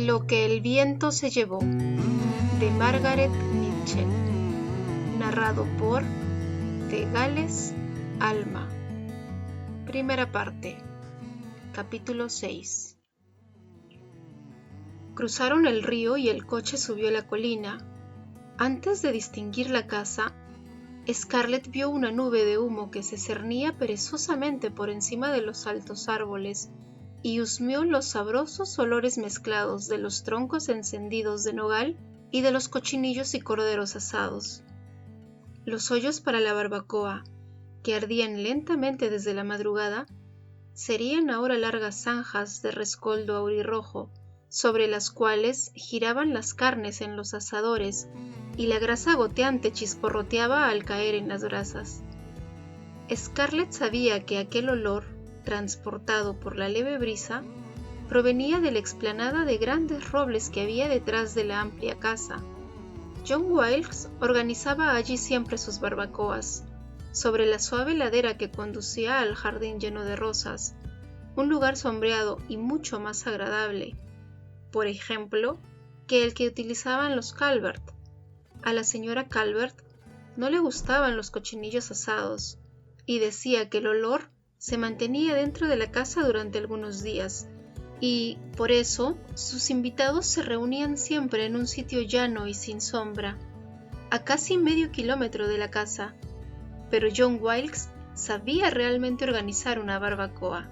Lo que el viento se llevó, de Margaret Mitchell, narrado por de Gales Alma. Primera parte, capítulo 6. Cruzaron el río y el coche subió la colina. Antes de distinguir la casa, Scarlett vio una nube de humo que se cernía perezosamente por encima de los altos árboles y husmeó los sabrosos olores mezclados de los troncos encendidos de nogal y de los cochinillos y corderos asados. Los hoyos para la barbacoa, que ardían lentamente desde la madrugada, serían ahora largas zanjas de rescoldo aurirrojo, sobre las cuales giraban las carnes en los asadores y la grasa goteante chisporroteaba al caer en las brasas. Scarlett sabía que aquel olor, transportado por la leve brisa, provenía de la explanada de grandes robles que había detrás de la amplia casa. John Wilkes organizaba allí siempre sus barbacoas, sobre la suave ladera que conducía al jardín lleno de rosas, un lugar sombreado y mucho más agradable, por ejemplo, que el que utilizaban los Calvert. A la señora Calvert no le gustaban los cochinillos asados, y decía que el olor se mantenía dentro de la casa durante algunos días, y, por eso, sus invitados se reunían siempre en un sitio llano y sin sombra, a casi medio kilómetro de la casa. Pero John Wilkes sabía realmente organizar una barbacoa.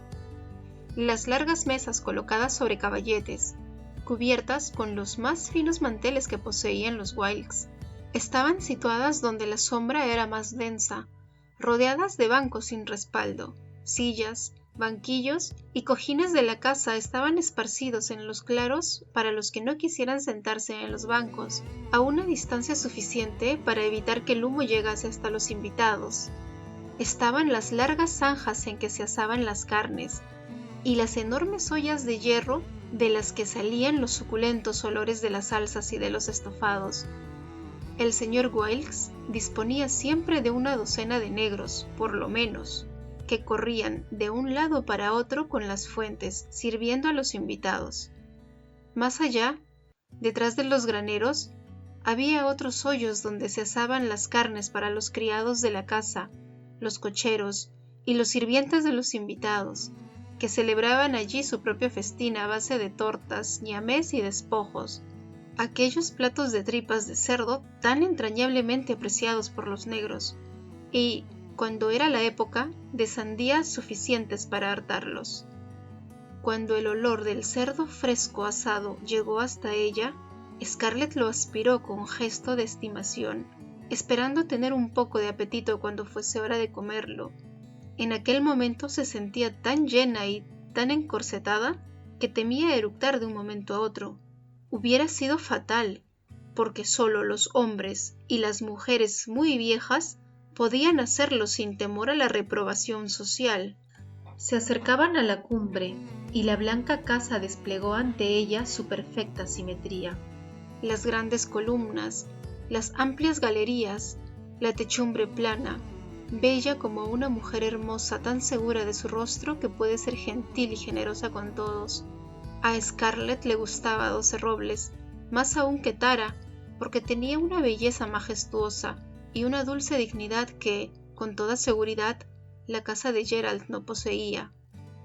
Las largas mesas colocadas sobre caballetes, cubiertas con los más finos manteles que poseían los Wilkes, estaban situadas donde la sombra era más densa, rodeadas de bancos sin respaldo. Sillas, banquillos y cojines de la casa estaban esparcidos en los claros para los que no quisieran sentarse en los bancos, a una distancia suficiente para evitar que el humo llegase hasta los invitados. Estaban las largas zanjas en que se asaban las carnes, y las enormes ollas de hierro de las que salían los suculentos olores de las salsas y de los estofados. El señor Wilkes disponía siempre de una docena de negros, por lo menos, que corrían de un lado para otro con las fuentes, sirviendo a los invitados. Más allá, detrás de los graneros, había otros hoyos donde se asaban las carnes para los criados de la casa, los cocheros y los sirvientes de los invitados, que celebraban allí su propio festín a base de tortas, ñamés y despojos, aquellos platos de tripas de cerdo tan entrañablemente apreciados por los negros, y, cuando era la época, de sandías suficientes para hartarlos. Cuando el olor del cerdo fresco asado llegó hasta ella, Scarlett lo aspiró con gesto de estimación, esperando tener un poco de apetito cuando fuese hora de comerlo. En aquel momento se sentía tan llena y tan encorsetada que temía eructar de un momento a otro. Hubiera sido fatal, porque solo los hombres y las mujeres muy viejas podían hacerlo sin temor a la reprobación social. Se acercaban a la cumbre, y la blanca casa desplegó ante ella su perfecta simetría. Las grandes columnas, las amplias galerías, la techumbre plana, bella como una mujer hermosa tan segura de su rostro que puede ser gentil y generosa con todos. A Scarlett le gustaba 12 Robles, más aún que Tara, porque tenía una belleza majestuosa y una dulce dignidad que, con toda seguridad, la casa de Gerald no poseía.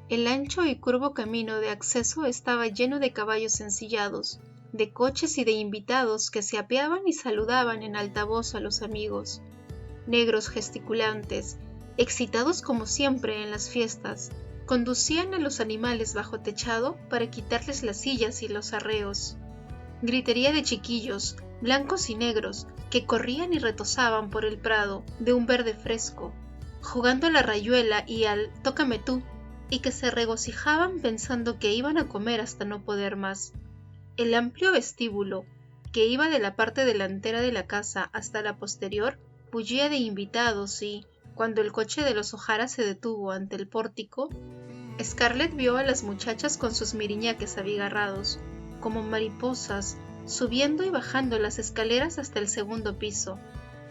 El ancho y curvo camino de acceso estaba lleno de caballos ensillados, de coches y de invitados que se apeaban y saludaban en alta voz a los amigos. Negros gesticulantes, excitados como siempre en las fiestas, conducían a los animales bajo techado para quitarles las sillas y los arreos. Gritería de chiquillos, blancos y negros, que corrían y retozaban por el prado de un verde fresco, jugando a la rayuela y al tócame tú, y que se regocijaban pensando que iban a comer hasta no poder más. El amplio vestíbulo, que iba de la parte delantera de la casa hasta la posterior, bullía de invitados y, cuando el coche de los O'Hara se detuvo ante el pórtico, Scarlett vio a las muchachas con sus miriñaques abigarrados, como mariposas, subiendo y bajando las escaleras hasta el segundo piso,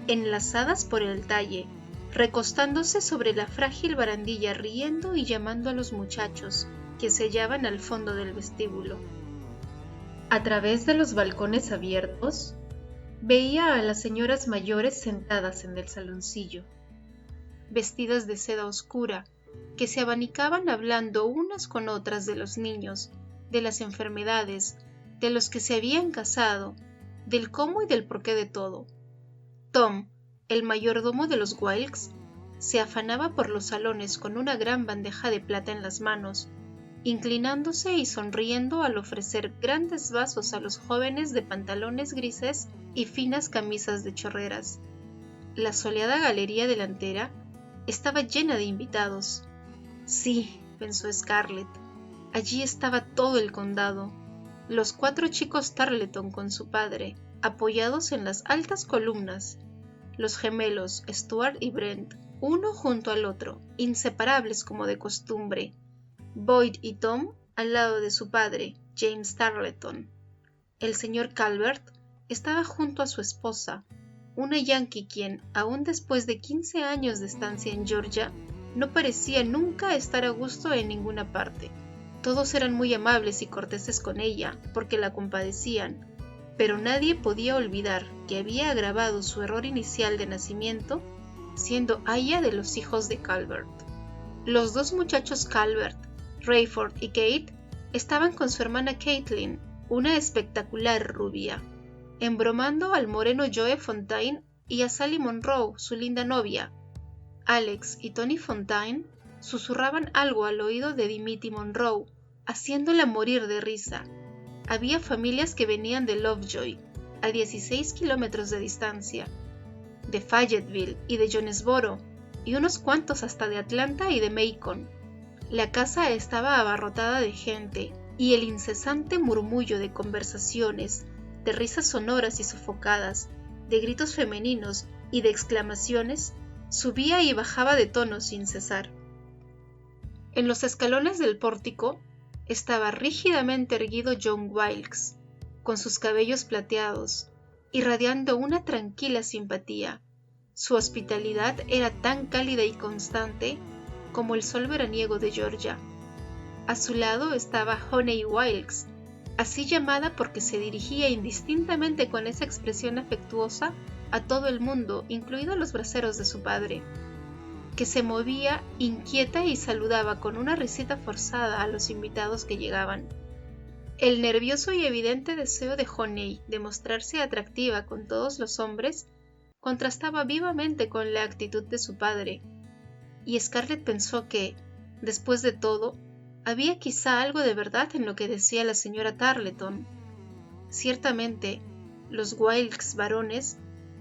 enlazadas por el talle, recostándose sobre la frágil barandilla riendo y llamando a los muchachos, que se hallaban al fondo del vestíbulo. A través de los balcones abiertos, veía a las señoras mayores sentadas en el saloncillo, vestidas de seda oscura, que se abanicaban hablando unas con otras de los niños, de las enfermedades, de los que se habían casado, del cómo y del porqué de todo. Tom, el mayordomo de los Wilkes, se afanaba por los salones con una gran bandeja de plata en las manos, inclinándose y sonriendo al ofrecer grandes vasos a los jóvenes de pantalones grises y finas camisas de chorreras. La soleada galería delantera estaba llena de invitados. Sí, pensó Scarlett, allí estaba todo el condado. Los 4 chicos Tarleton con su padre, apoyados en las altas columnas, los gemelos Stuart y Brent, uno junto al otro, inseparables como de costumbre, Boyd y Tom al lado de su padre, James Tarleton. El señor Calvert estaba junto a su esposa, una yankee quien, aun después de 15 años de estancia en Georgia, no parecía nunca estar a gusto en ninguna parte. Todos eran muy amables y corteses con ella, porque la compadecían, pero nadie podía olvidar que había agravado su error inicial de nacimiento, siendo aya de los hijos de Calvert. Los 2 muchachos Calvert, Rayford y Kate, estaban con su hermana Caitlin, una espectacular rubia, embromando al moreno Joe Fontaine y a Sally Monroe, su linda novia. Alex y Tony Fontaine susurraban algo al oído de Dimity Monroe, haciéndola morir de risa. Había familias que venían de Lovejoy, a 16 kilómetros de distancia, de Fayetteville y de Jonesboro, y unos cuantos hasta de Atlanta y de Macon. La casa estaba abarrotada de gente, y el incesante murmullo de conversaciones, de risas sonoras y sofocadas, de gritos femeninos y de exclamaciones, subía y bajaba de tono sin cesar. En los escalones del pórtico estaba rígidamente erguido John Wilkes, con sus cabellos plateados, irradiando una tranquila simpatía. Su hospitalidad era tan cálida y constante como el sol veraniego de Georgia. A su lado estaba Honey Wilkes, así llamada porque se dirigía indistintamente con esa expresión afectuosa a todo el mundo, incluidos los braceros de su padre, que se movía inquieta y saludaba con una risita forzada a los invitados que llegaban. El nervioso y evidente deseo de Honey de mostrarse atractiva con todos los hombres contrastaba vivamente con la actitud de su padre, y Scarlett pensó que, después de todo, había quizá algo de verdad en lo que decía la señora Tarleton. Ciertamente, los Wilkes varones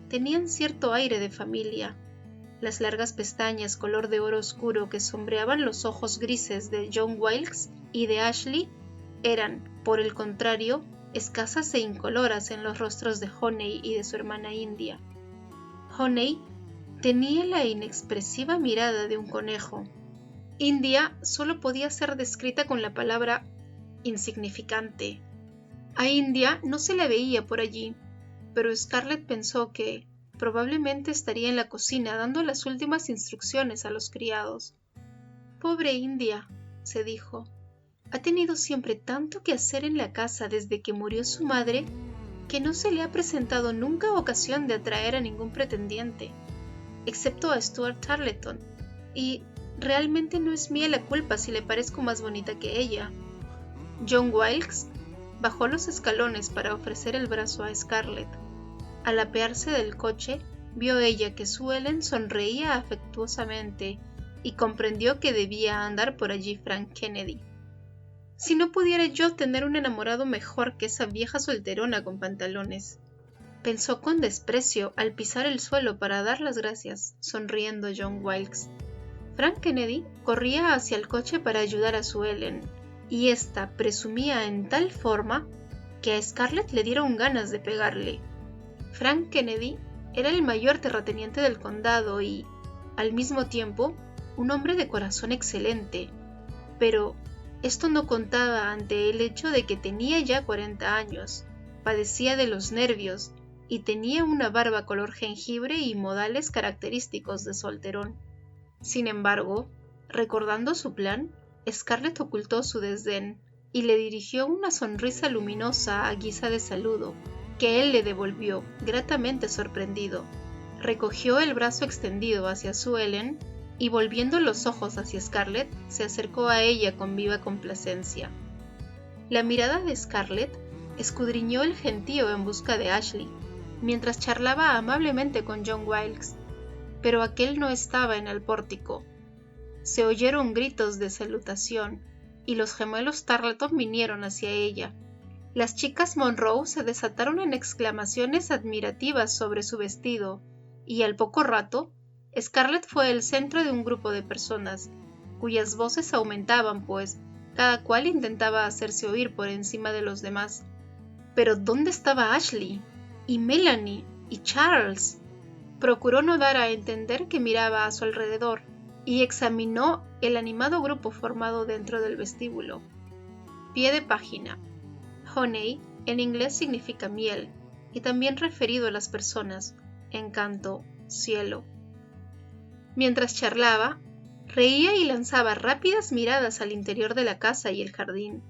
tenían cierto aire de familia. Las largas pestañas color de oro oscuro que sombreaban los ojos grises de John Wilkes y de Ashley eran, por el contrario, escasas e incoloras en los rostros de Honey y de su hermana India. Honey tenía la inexpresiva mirada de un conejo. India solo podía ser descrita con la palabra insignificante. A India no se la veía por allí, pero Scarlett pensó que probablemente estaría en la cocina dando las últimas instrucciones a los criados. Pobre India, se dijo, ha tenido siempre tanto que hacer en la casa desde que murió su madre que no se le ha presentado nunca ocasión de atraer a ningún pretendiente, excepto a Stuart Tarleton, y realmente no es mía la culpa si le parezco más bonita que ella. John Wilkes bajó los escalones para ofrecer el brazo a Scarlett. Al apearse del coche, vio ella que Sue Ellen sonreía afectuosamente y comprendió que debía andar por allí Frank Kennedy. Si no pudiera yo tener un enamorado mejor que esa vieja solterona con pantalones, pensó con desprecio al pisar el suelo para dar las gracias, sonriendo John Wilkes. Frank Kennedy corría hacia el coche para ayudar a Sue Ellen, y ésta presumía en tal forma que a Scarlett le dieron ganas de pegarle. Frank Kennedy era el mayor terrateniente del condado y, al mismo tiempo, un hombre de corazón excelente, pero esto no contaba ante el hecho de que tenía ya 40 años, padecía de los nervios y tenía una barba color jengibre y modales característicos de solterón. Sin embargo, recordando su plan, Scarlett ocultó su desdén, y le dirigió una sonrisa luminosa a guisa de saludo, que él le devolvió, gratamente sorprendido. Recogió el brazo extendido hacia Suellen y, volviendo los ojos hacia Scarlett, se acercó a ella con viva complacencia. La mirada de Scarlett escudriñó el gentío en busca de Ashley, mientras charlaba amablemente con John Wilkes, pero aquel no estaba en el pórtico. Se oyeron gritos de salutación, y los gemelos Tarleton vinieron hacia ella. Las chicas Monroe se desataron en exclamaciones admirativas sobre su vestido, y al poco rato, Scarlett fue el centro de un grupo de personas, cuyas voces aumentaban, pues cada cual intentaba hacerse oír por encima de los demás. Pero ¿dónde estaba Ashley? ¿Y Melanie? ¿Y Charles? Procuró no dar a entender que miraba a su alrededor, y examinó el animado grupo formado dentro del vestíbulo. Pie de página. Honey en inglés significa miel, y también referido a las personas, encanto, cielo. Mientras charlaba, reía y lanzaba rápidas miradas al interior de la casa y el jardín.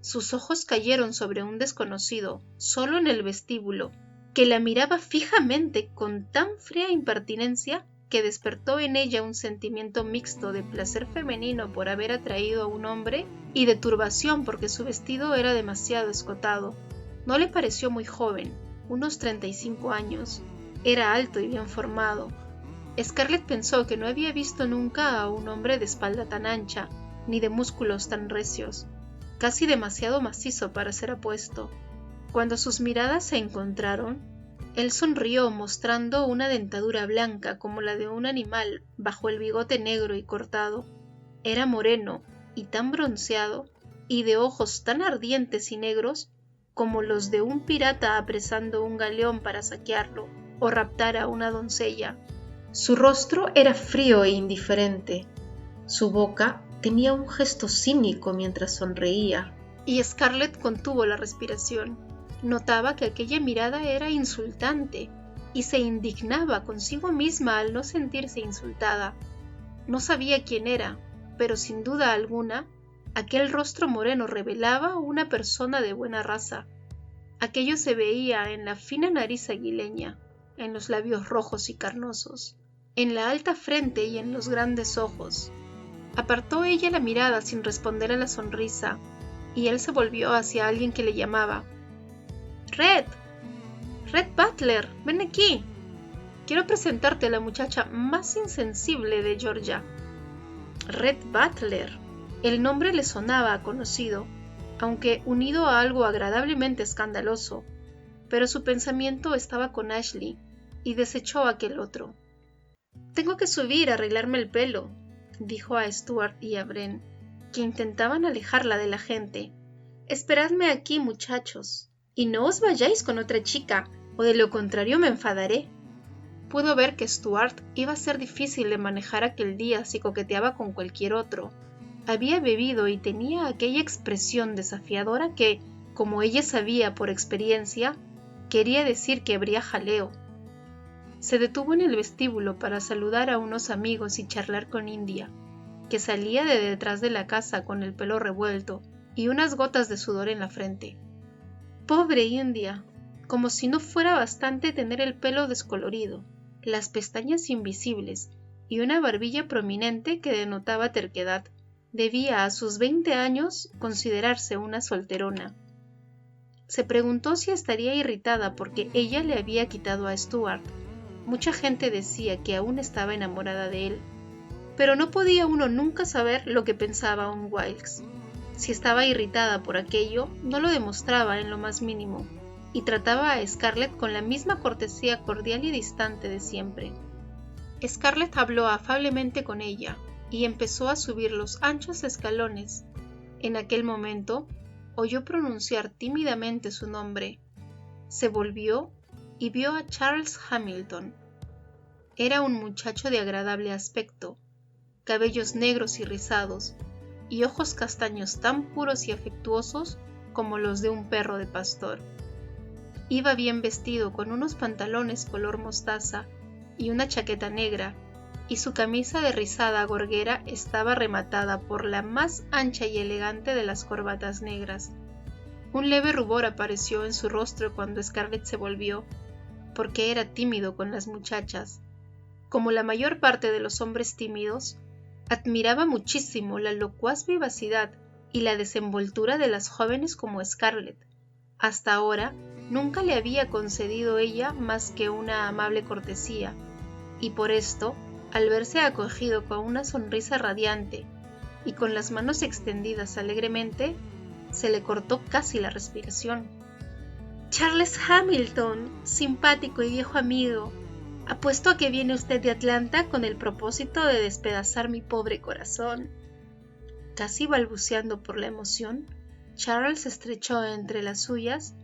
Sus ojos cayeron sobre un desconocido, solo en el vestíbulo, que la miraba fijamente con tan fría impertinencia que despertó en ella un sentimiento mixto de placer femenino por haber atraído a un hombre y de turbación porque su vestido era demasiado escotado. No le pareció muy joven, unos 35 años. Era alto y bien formado. Scarlett pensó que no había visto nunca a un hombre de espalda tan ancha, ni de músculos tan recios, casi demasiado macizo para ser apuesto. Cuando sus miradas se encontraron, él sonrió mostrando una dentadura blanca como la de un animal bajo el bigote negro y cortado. Era moreno y tan bronceado, y de ojos tan ardientes y negros como los de un pirata apresando un galeón para saquearlo o raptar a una doncella. Su rostro era frío e indiferente. Su boca tenía un gesto cínico mientras sonreía, y Scarlett contuvo la respiración. Notaba que aquella mirada era insultante, y se indignaba consigo misma al no sentirse insultada. No sabía quién era, pero sin duda alguna, aquel rostro moreno revelaba una persona de buena raza. Aquello se veía en la fina nariz aguileña, en los labios rojos y carnosos, en la alta frente y en los grandes ojos. Apartó ella la mirada sin responder a la sonrisa, y él se volvió hacia alguien que le llamaba. «Red Butler, ven aquí. Quiero presentarte a la muchacha más insensible de Georgia». Red Butler. El nombre le sonaba conocido, aunque unido a algo agradablemente escandaloso, pero su pensamiento estaba con Ashley, y desechó aquel otro. «Tengo que subir a arreglarme el pelo», dijo a Stuart y a Bren, que intentaban alejarla de la gente. «Esperadme aquí, muchachos. Y no os vayáis con otra chica, o de lo contrario me enfadaré». Pudo ver que Stuart iba a ser difícil de manejar aquel día si coqueteaba con cualquier otro. Había bebido y tenía aquella expresión desafiadora que, como ella sabía por experiencia, quería decir que habría jaleo. Se detuvo en el vestíbulo para saludar a unos amigos y charlar con India, que salía de detrás de la casa con el pelo revuelto y unas gotas de sudor en la frente. Pobre India, como si no fuera bastante tener el pelo descolorido, las pestañas invisibles y una barbilla prominente que denotaba terquedad. Debía a sus 20 años considerarse una solterona. Se preguntó si estaría irritada porque ella le había quitado a Stuart. Mucha gente decía que aún estaba enamorada de él, pero no podía uno nunca saber lo que pensaba un Wilkes. Si estaba irritada por aquello, no lo demostraba en lo más mínimo, y trataba a Scarlett con la misma cortesía cordial y distante de siempre. Scarlett habló afablemente con ella, y empezó a subir los anchos escalones. En aquel momento, oyó pronunciar tímidamente su nombre. Se volvió y vio a Charles Hamilton. Era un muchacho de agradable aspecto, cabellos negros y rizados, y ojos castaños tan puros y afectuosos como los de un perro de pastor. Iba bien vestido con unos pantalones color mostaza y una chaqueta negra, y su camisa de rizada gorguera estaba rematada por la más ancha y elegante de las corbatas negras. Un leve rubor apareció en su rostro cuando Scarlett se volvió, porque era tímido con las muchachas. Como la mayor parte de los hombres tímidos, admiraba muchísimo la locuaz vivacidad y la desenvoltura de las jóvenes como Scarlett. Hasta ahora nunca le había concedido ella más que una amable cortesía, y por esto, al verse acogido con una sonrisa radiante y con las manos extendidas alegremente, se le cortó casi la respiración. «Charles Hamilton, simpático y viejo amigo, apuesto a que viene usted de Atlanta con el propósito de despedazar mi pobre corazón». Casi balbuceando por la emoción, Charles estrechó entre las suyas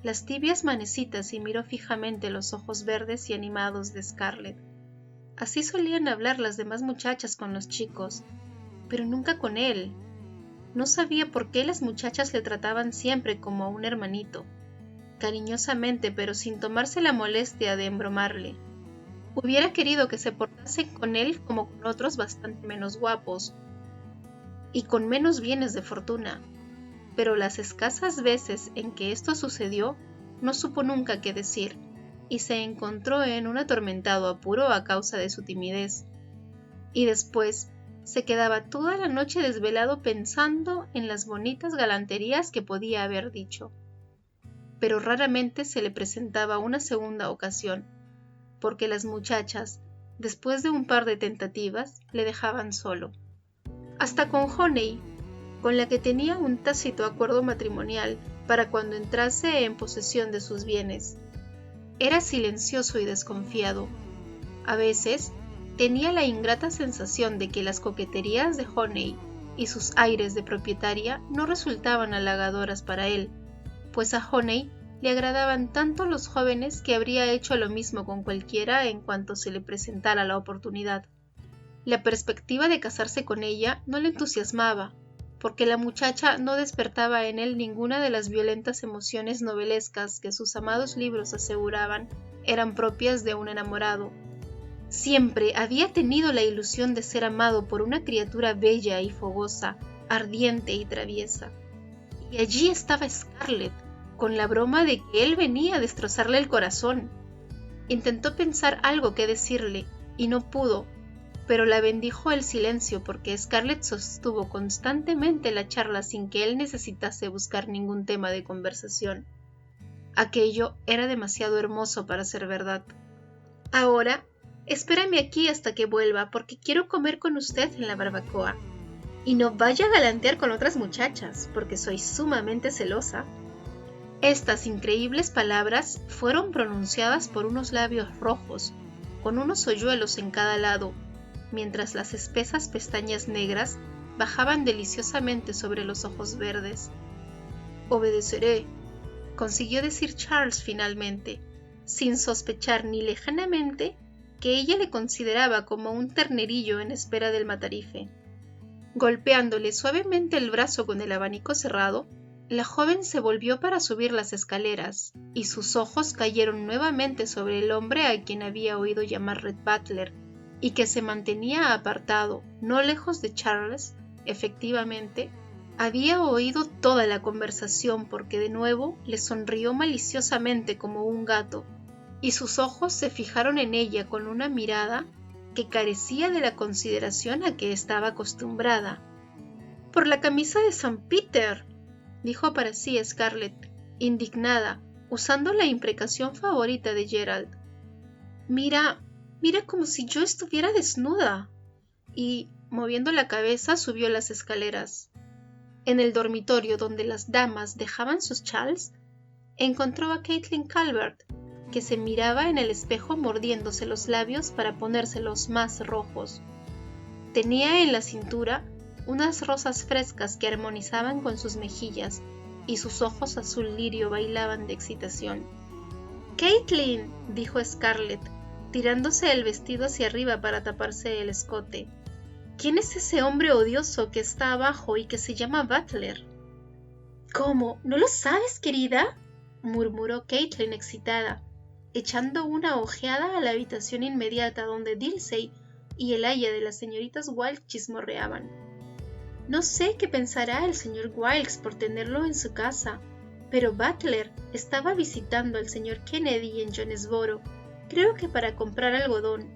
las tibias manecitas y miró fijamente los ojos verdes y animados de Scarlett. Así solían hablar las demás muchachas con los chicos, pero nunca con él. No sabía por qué las muchachas le trataban siempre como a un hermanito, cariñosamente pero sin tomarse la molestia de embromarle. Hubiera querido que se portasen con él como con otros bastante menos guapos y con menos bienes de fortuna, pero las escasas veces en que esto sucedió no supo nunca qué decir y se encontró en un atormentado apuro a causa de su timidez, y después se quedaba toda la noche desvelado pensando en las bonitas galanterías que podía haber dicho. Pero raramente se le presentaba una segunda ocasión, porque las muchachas, después de un par de tentativas, le dejaban solo. Hasta con Honey, con la que tenía un tácito acuerdo matrimonial para cuando entrase en posesión de sus bienes. Era silencioso y desconfiado. A veces tenía la ingrata sensación de que las coqueterías de Honey y sus aires de propietaria no resultaban halagadoras para él, pues a Honey le agradaban tanto los jóvenes que habría hecho lo mismo con cualquiera en cuanto se le presentara la oportunidad. La perspectiva de casarse con ella no le entusiasmaba, porque la muchacha no despertaba en él ninguna de las violentas emociones novelescas que sus amados libros aseguraban eran propias de un enamorado. Siempre había tenido la ilusión de ser amado por una criatura bella y fogosa, ardiente y traviesa. Y allí estaba Scarlett, con la broma de que él venía a destrozarle el corazón. Intentó pensar algo que decirle, y no pudo, pero la bendijo el silencio porque Scarlett sostuvo constantemente la charla sin que él necesitase buscar ningún tema de conversación. Aquello era demasiado hermoso para ser verdad. «Ahora, espérame aquí hasta que vuelva porque quiero comer con usted en la barbacoa. Y no vaya a galantear con otras muchachas porque soy sumamente celosa». Estas increíbles palabras fueron pronunciadas por unos labios rojos, con unos hoyuelos en cada lado, mientras las espesas pestañas negras bajaban deliciosamente sobre los ojos verdes. «Obedeceré», consiguió decir Charles finalmente, sin sospechar ni lejanamente que ella le consideraba como un ternerillo en espera del matarife. Golpeándole suavemente el brazo con el abanico cerrado, la joven se volvió para subir las escaleras, y sus ojos cayeron nuevamente sobre el hombre a quien había oído llamar Red Butler, y que se mantenía apartado, no lejos de Charles. Efectivamente, había oído toda la conversación porque de nuevo le sonrió maliciosamente como un gato, y sus ojos se fijaron en ella con una mirada que carecía de la consideración a que estaba acostumbrada. «Por la camisa de St. Peter», dijo para sí Scarlett, indignada, usando la imprecación favorita de Gerald. «Mira como si yo estuviera desnuda», y, moviendo la cabeza, subió las escaleras. En el dormitorio donde las damas dejaban sus chals, encontró a Caitlin Calvert, que se miraba en el espejo mordiéndose los labios para ponérselos más rojos. Tenía en la cintura unas rosas frescas que armonizaban con sus mejillas, y sus ojos azul lirio bailaban de excitación. «Caitlin», dijo Scarlett, tirándose el vestido hacia arriba para taparse el escote. «¿Quién es ese hombre odioso que está abajo y que se llama Butler?» «¿Cómo? ¿No lo sabes, querida?», murmuró Caitlin excitada, echando una ojeada a la habitación inmediata donde Dilsey y el aya de las señoritas Wilkes chismorreaban. No sé qué pensará el señor Wilkes por tenerlo en su casa, pero Butler estaba visitando al señor Kennedy en Jonesboro, creo que para comprar algodón,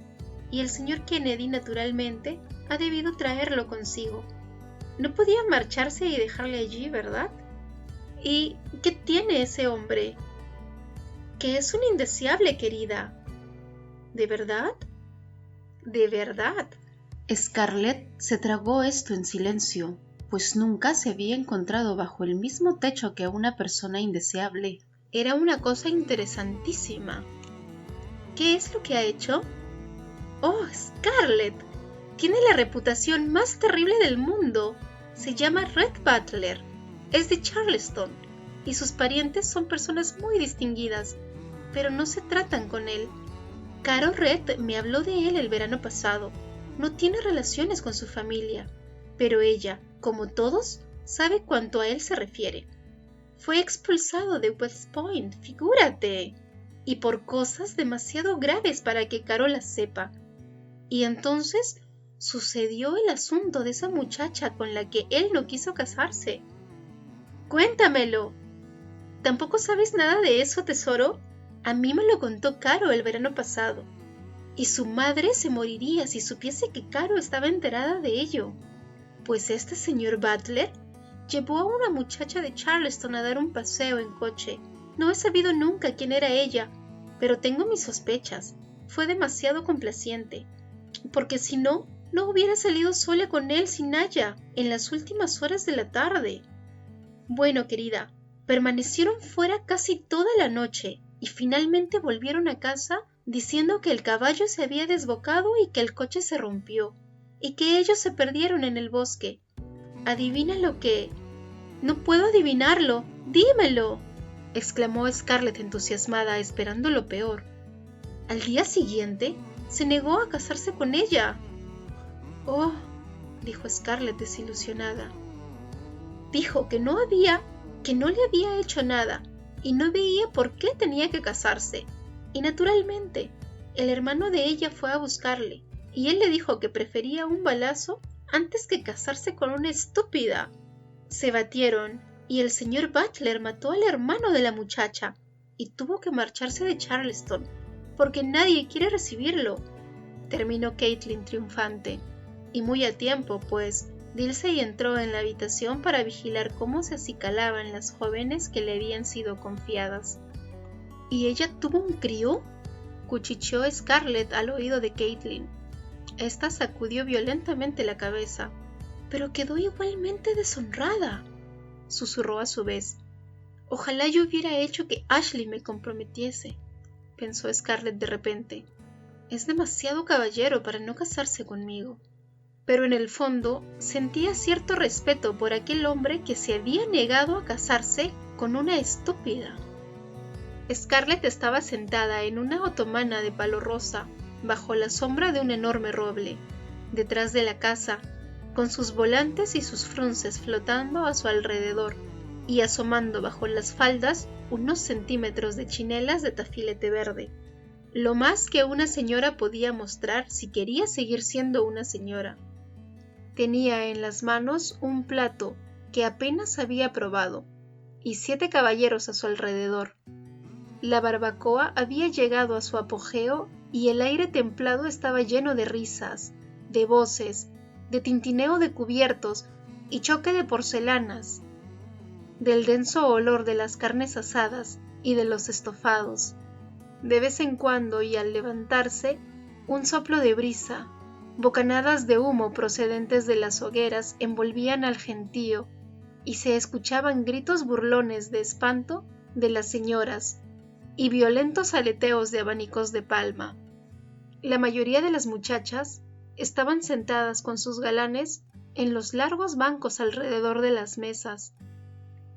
y el señor Kennedy naturalmente ha debido traerlo consigo. No podía marcharse y dejarle allí, ¿verdad? ¿Y qué tiene ese hombre? Que es un indeseable, querida. ¿De verdad? ¿De verdad? Scarlett se tragó esto en silencio, pues nunca se había encontrado bajo el mismo techo que a una persona indeseable. Era una cosa interesantísima. ¿Qué es lo que ha hecho? ¡Oh, Scarlett! Tiene la reputación más terrible del mundo. Se llama Red Butler. Es de Charleston y sus parientes son personas muy distinguidas, pero no se tratan con él. Caro Red me habló de él el verano pasado. No tiene relaciones con su familia, pero ella, como todos, sabe cuánto a él se refiere. Fue expulsado de West Point, figúrate, y por cosas demasiado graves para que Caro las sepa. Y entonces sucedió el asunto de esa muchacha con la que él no quiso casarse. Cuéntamelo. ¿Tampoco sabes nada de eso, tesoro? A mí me lo contó Caro el verano pasado. Y su madre se moriría si supiese que Caro estaba enterada de ello. Pues este señor Butler llevó a una muchacha de Charleston a dar un paseo en coche. No he sabido nunca quién era ella, pero tengo mis sospechas. Fue demasiado complaciente, porque si no, no hubiera salido sola con él sin Naya en las últimas horas de la tarde. Bueno, querida, permanecieron fuera casi toda la noche y finalmente volvieron a casa diciendo que el caballo se había desbocado y que el coche se rompió, y que ellos se perdieron en el bosque. ¿Adivina lo que? No puedo adivinarlo. ¡Dímelo!, exclamó Scarlett entusiasmada, esperando lo peor. Al día siguiente, se negó a casarse con ella. «Oh», dijo Scarlett desilusionada. Dijo que no le había hecho nada, y no veía por qué tenía que casarse. Y naturalmente, el hermano de ella fue a buscarle, y él le dijo que prefería un balazo antes que casarse con una estúpida. Se batieron, y el señor Butler mató al hermano de la muchacha, y tuvo que marcharse de Charleston, porque nadie quiere recibirlo, terminó Caitlin triunfante, y muy a tiempo, pues Dilsey entró en la habitación para vigilar cómo se acicalaban las jóvenes que le habían sido confiadas. ¿Y ella tuvo un crío?, cuchicheó Scarlett al oído de Caitlin. Esta sacudió violentamente la cabeza. «Pero quedó igualmente deshonrada», susurró a su vez. «Ojalá yo hubiera hecho que Ashley me comprometiese», pensó Scarlett de repente. «Es demasiado caballero para no casarse conmigo». Pero en el fondo sentía cierto respeto por aquel hombre que se había negado a casarse con una estúpida. Scarlett estaba sentada en una otomana de palo rosa, bajo la sombra de un enorme roble, detrás de la casa, con sus volantes y sus frunces flotando a su alrededor, y asomando bajo las faldas unos centímetros de chinelas de tafilete verde, lo más que una señora podía mostrar si quería seguir siendo una señora. Tenía en las manos un plato que apenas había probado, y 7 caballeros a su alrededor. La barbacoa había llegado a su apogeo y el aire templado estaba lleno de risas, de voces, de tintineo de cubiertos y choque de porcelanas, del denso olor de las carnes asadas y de los estofados. De vez en cuando y al levantarse, un soplo de brisa, bocanadas de humo procedentes de las hogueras envolvían al gentío y se escuchaban gritos burlones de espanto de las señoras y violentos aleteos de abanicos de palma. La mayoría de las muchachas estaban sentadas con sus galanes en los largos bancos alrededor de las mesas,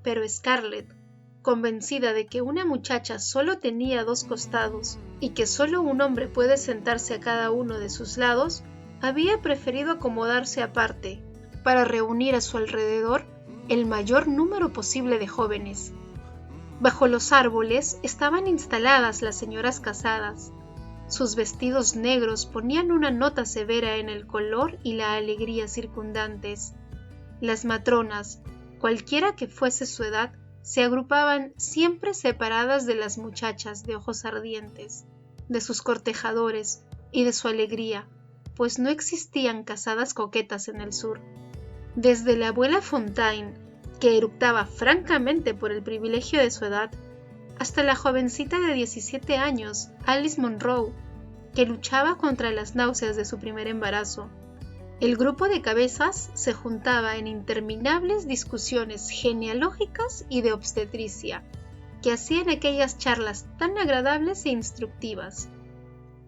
pero Scarlett, convencida de que una muchacha solo tenía 2 costados y que solo un hombre puede sentarse a cada uno de sus lados, había preferido acomodarse aparte para reunir a su alrededor el mayor número posible de jóvenes. Bajo los árboles estaban instaladas las señoras casadas. Sus vestidos negros ponían una nota severa en el color y la alegría circundantes. Las matronas, cualquiera que fuese su edad, se agrupaban siempre separadas de las muchachas de ojos ardientes, de sus cortejadores y de su alegría, pues no existían casadas coquetas en el sur. Desde la abuela Fontaine, que eructaba francamente por el privilegio de su edad, hasta la jovencita de 17 años, Alice Munro, que luchaba contra las náuseas de su primer embarazo. El grupo de cabezas se juntaba en interminables discusiones genealógicas y de obstetricia, que hacían aquellas charlas tan agradables e instructivas.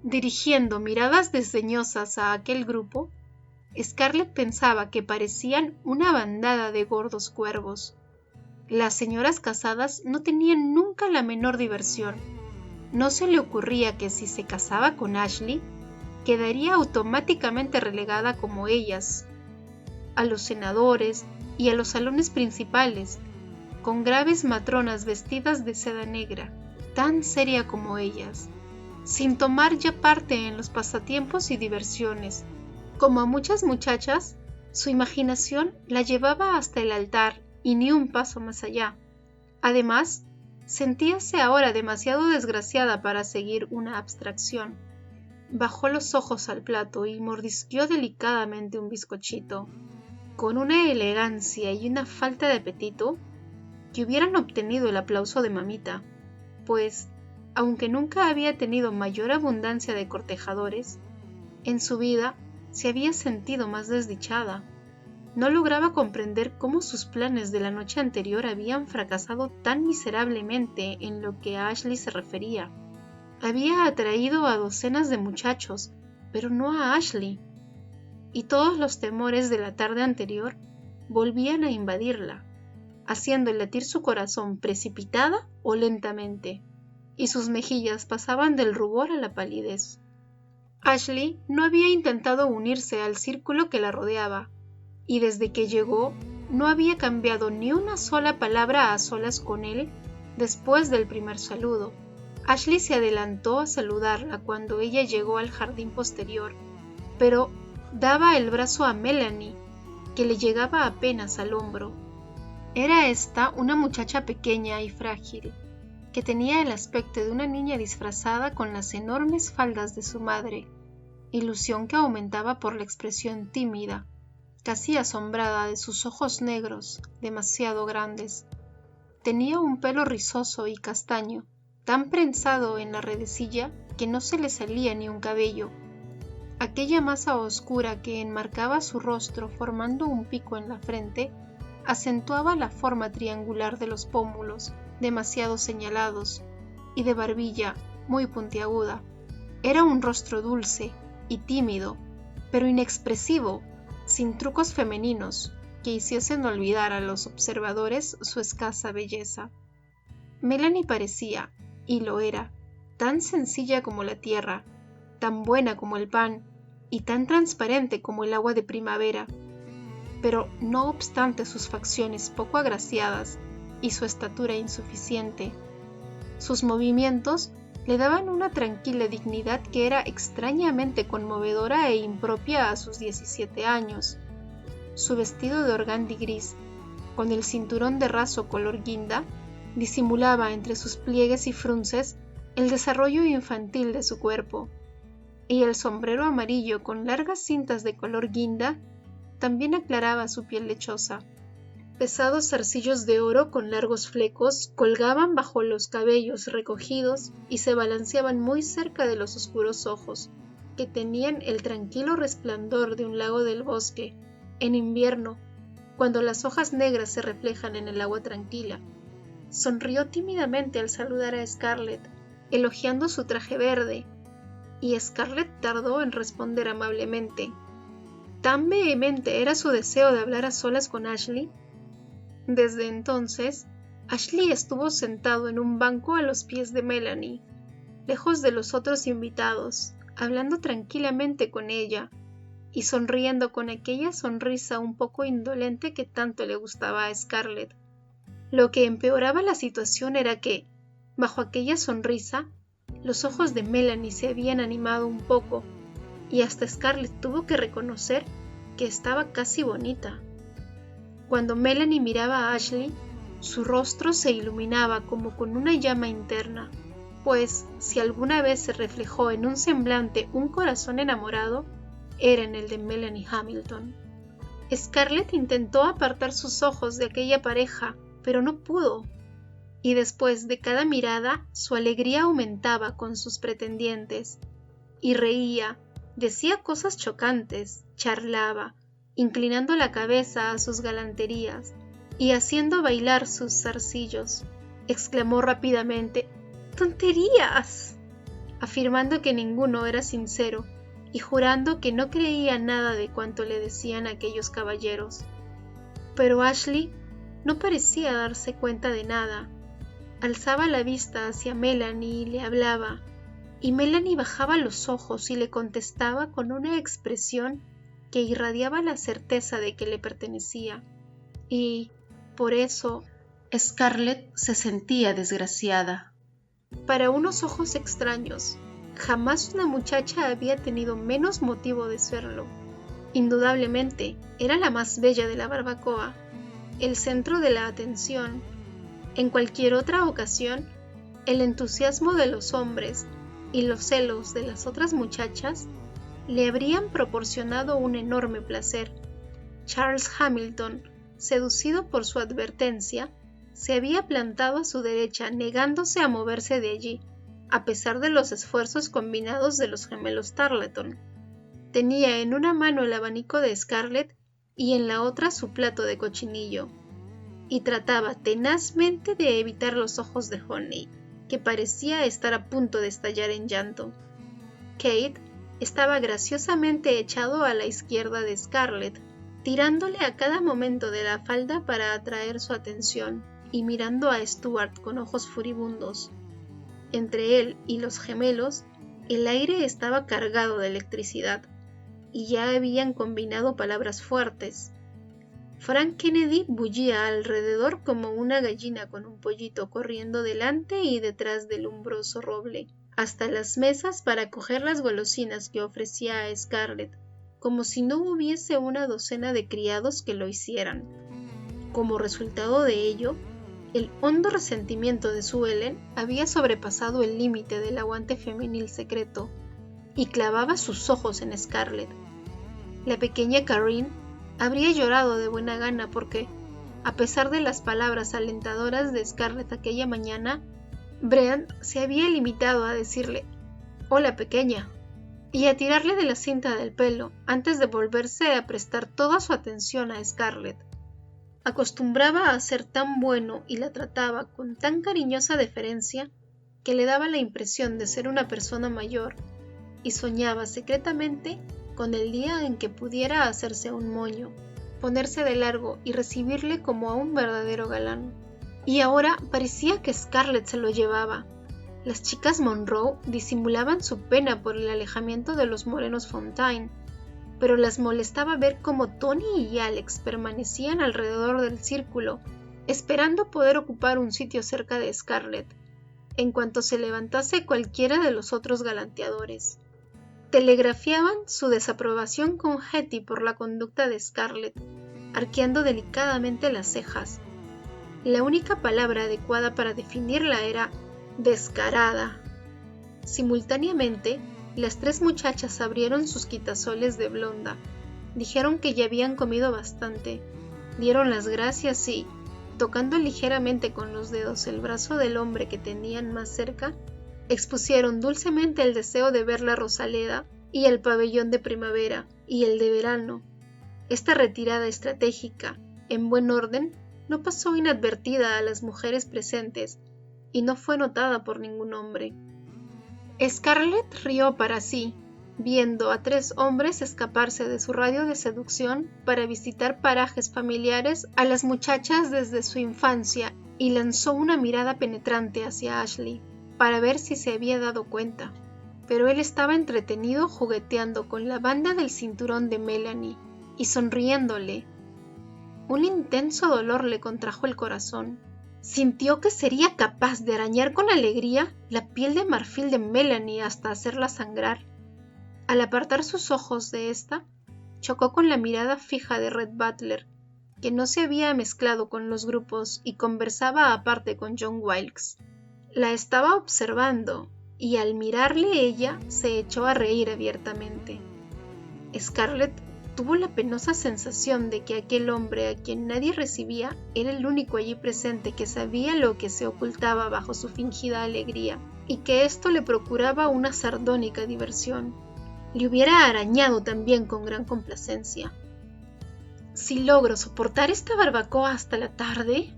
Dirigiendo miradas desdeñosas a aquel grupo, Scarlett pensaba que parecían una bandada de gordos cuervos. Las señoras casadas no tenían nunca la menor diversión. No se le ocurría que si se casaba con Ashley, quedaría automáticamente relegada como ellas, a los senadores y a los salones principales, con graves matronas vestidas de seda negra, tan seria como ellas, sin tomar ya parte en los pasatiempos y diversiones. Como a muchas muchachas, su imaginación la llevaba hasta el altar y ni un paso más allá. Además, sentíase ahora demasiado desgraciada para seguir una abstracción. Bajó los ojos al plato y mordisqueó delicadamente un bizcochito, con una elegancia y una falta de apetito que hubieran obtenido el aplauso de mamita, pues, aunque nunca había tenido mayor abundancia de cortejadores, en su vida se había sentido más desdichada. No lograba comprender cómo sus planes de la noche anterior habían fracasado tan miserablemente en lo que a Ashley se refería. Había atraído a docenas de muchachos, pero no a Ashley, y todos los temores de la tarde anterior volvían a invadirla, haciendo latir su corazón precipitada o lentamente, y sus mejillas pasaban del rubor a la palidez. Ashley no había intentado unirse al círculo que la rodeaba, y desde que llegó no había cambiado ni una sola palabra a solas con él después del primer saludo. Ashley se adelantó a saludarla cuando ella llegó al jardín posterior, pero daba el brazo a Melanie, que le llegaba apenas al hombro. Era esta una muchacha pequeña y frágil, que tenía el aspecto de una niña disfrazada con las enormes faldas de su madre, ilusión que aumentaba por la expresión tímida, casi asombrada de sus ojos negros, demasiado grandes. Tenía un pelo rizoso y castaño, tan prensado en la redecilla que no se le salía ni un cabello. Aquella masa oscura que enmarcaba su rostro formando un pico en la frente, acentuaba la forma triangular de los pómulos, demasiado señalados, y de barbilla muy puntiaguda. Era un rostro dulce y tímido, pero inexpresivo, sin trucos femeninos que hiciesen olvidar a los observadores su escasa belleza. Melanie parecía, y lo era, tan sencilla como la tierra, tan buena como el pan, y tan transparente como el agua de primavera. Pero no obstante sus facciones poco agraciadas y su estatura insuficiente, sus movimientos le daban una tranquila dignidad que era extrañamente conmovedora e impropia a sus 17 años. Su vestido de organdí gris, con el cinturón de raso color guinda, disimulaba entre sus pliegues y frunces el desarrollo infantil de su cuerpo, y el sombrero amarillo con largas cintas de color guinda también aclaraba su piel lechosa. Pesados zarcillos de oro con largos flecos colgaban bajo los cabellos recogidos y se balanceaban muy cerca de los oscuros ojos, que tenían el tranquilo resplandor de un lago del bosque, en invierno, cuando las hojas negras se reflejan en el agua tranquila. Sonrió tímidamente al saludar a Scarlett, elogiando su traje verde, y Scarlett tardó en responder amablemente. Tan vehemente era su deseo de hablar a solas con Ashley. Desde entonces, Ashley estuvo sentado en un banco a los pies de Melanie, lejos de los otros invitados, hablando tranquilamente con ella y sonriendo con aquella sonrisa un poco indolente que tanto le gustaba a Scarlett. Lo que empeoraba la situación era que, bajo aquella sonrisa, Los ojos de Melanie se habían animado un poco y hasta Scarlett tuvo que reconocer que estaba casi bonita. Cuando Melanie miraba a Ashley, su rostro se iluminaba como con una llama interna, pues si alguna vez se reflejó en un semblante un corazón enamorado, era en el de Melanie Hamilton. Scarlett intentó apartar sus ojos de aquella pareja, pero no pudo, y después de cada mirada su alegría aumentaba con sus pretendientes, y reía, decía cosas chocantes, charlaba, inclinando la cabeza a sus galanterías y haciendo bailar sus zarcillos. Exclamó rápidamente: ¡Tonterías!, afirmando que ninguno era sincero y jurando que no creía nada de cuanto le decían aquellos caballeros. Pero Ashley no parecía darse cuenta de nada. Alzaba la vista hacia Melanie y le hablaba, y Melanie bajaba los ojos y le contestaba con una expresión que irradiaba la certeza de que le pertenecía. Y, por eso, Scarlett se sentía desgraciada. Para unos ojos extraños, jamás una muchacha había tenido menos motivo de serlo. Indudablemente, era la más bella de la barbacoa, el centro de la atención. En cualquier otra ocasión, el entusiasmo de los hombres y los celos de las otras muchachas le habrían proporcionado un enorme placer. Charles Hamilton, seducido por su advertencia, se había plantado a su derecha negándose a moverse de allí, a pesar de los esfuerzos combinados de los gemelos Tarleton. Tenía en una mano el abanico de Scarlett y en la otra su plato de cochinillo, y trataba tenazmente de evitar los ojos de Honey, que parecía estar a punto de estallar en llanto. Kate estaba graciosamente echado a la izquierda de Scarlett, tirándole a cada momento de la falda para atraer su atención y mirando a Stuart con ojos furibundos. Entre él y los gemelos, el aire estaba cargado de electricidad, y ya habían combinado palabras fuertes. Frank Kennedy bullía alrededor como una gallina con un pollito corriendo delante y detrás del umbroso roble, hasta las mesas para coger las golosinas que ofrecía a Scarlett, como si no hubiese una docena de criados que lo hicieran. Como resultado de ello, el hondo resentimiento de Sue Ellen había sobrepasado el límite del aguante femenil secreto, y clavaba sus ojos en Scarlett. La pequeña Carine habría llorado de buena gana porque, a pesar de las palabras alentadoras de Scarlett aquella mañana, Brian se había limitado a decirle «Hola, pequeña», y a tirarle de la cinta del pelo antes de volverse a prestar toda su atención a Scarlett. Acostumbraba a ser tan bueno y la trataba con tan cariñosa deferencia que le daba la impresión de ser una persona mayor, y soñaba secretamente con el día en que pudiera hacerse un moño, ponerse de largo y recibirle como a un verdadero galán. Y ahora parecía que Scarlett se lo llevaba. Las chicas Monroe disimulaban su pena por el alejamiento de los morenos Fontaine, pero las molestaba ver cómo Tony y Alex permanecían alrededor del círculo, esperando poder ocupar un sitio cerca de Scarlett, en cuanto se levantase cualquiera de los otros galanteadores. Telegrafiaban su desaprobación con Hetty por la conducta de Scarlett, arqueando delicadamente las cejas. La única palabra adecuada para definirla era descarada. Simultáneamente, las tres muchachas abrieron sus quitasoles de blonda, dijeron que ya habían comido bastante, dieron las gracias y, tocando ligeramente con los dedos el brazo del hombre que tenían más cerca, expusieron dulcemente el deseo de ver la Rosaleda y el pabellón de primavera y el de verano. Esta retirada estratégica, en buen orden, no pasó inadvertida a las mujeres presentes y no fue notada por ningún hombre. Scarlett rió para sí, viendo a tres hombres escaparse de su radio de seducción para visitar parajes familiares a las muchachas desde su infancia, y lanzó una mirada penetrante hacia Ashley para ver si se había dado cuenta, pero él estaba entretenido jugueteando con la banda del cinturón de Melanie y sonriéndole. Un intenso dolor le contrajo el corazón. Sintió que sería capaz de arañar con alegría la piel de marfil de Melanie hasta hacerla sangrar. Al apartar sus ojos de ésta, chocó con la mirada fija de Red Butler, que no se había mezclado con los grupos y conversaba aparte con John Wilkes. La estaba observando y al mirarle ella se echó a reír abiertamente. Scarlett tuvo la penosa sensación de que aquel hombre a quien nadie recibía era el único allí presente que sabía lo que se ocultaba bajo su fingida alegría y que esto le procuraba una sardónica diversión. Le hubiera arañado también con gran complacencia. «Si logro soportar esta barbacoa hasta la tarde»,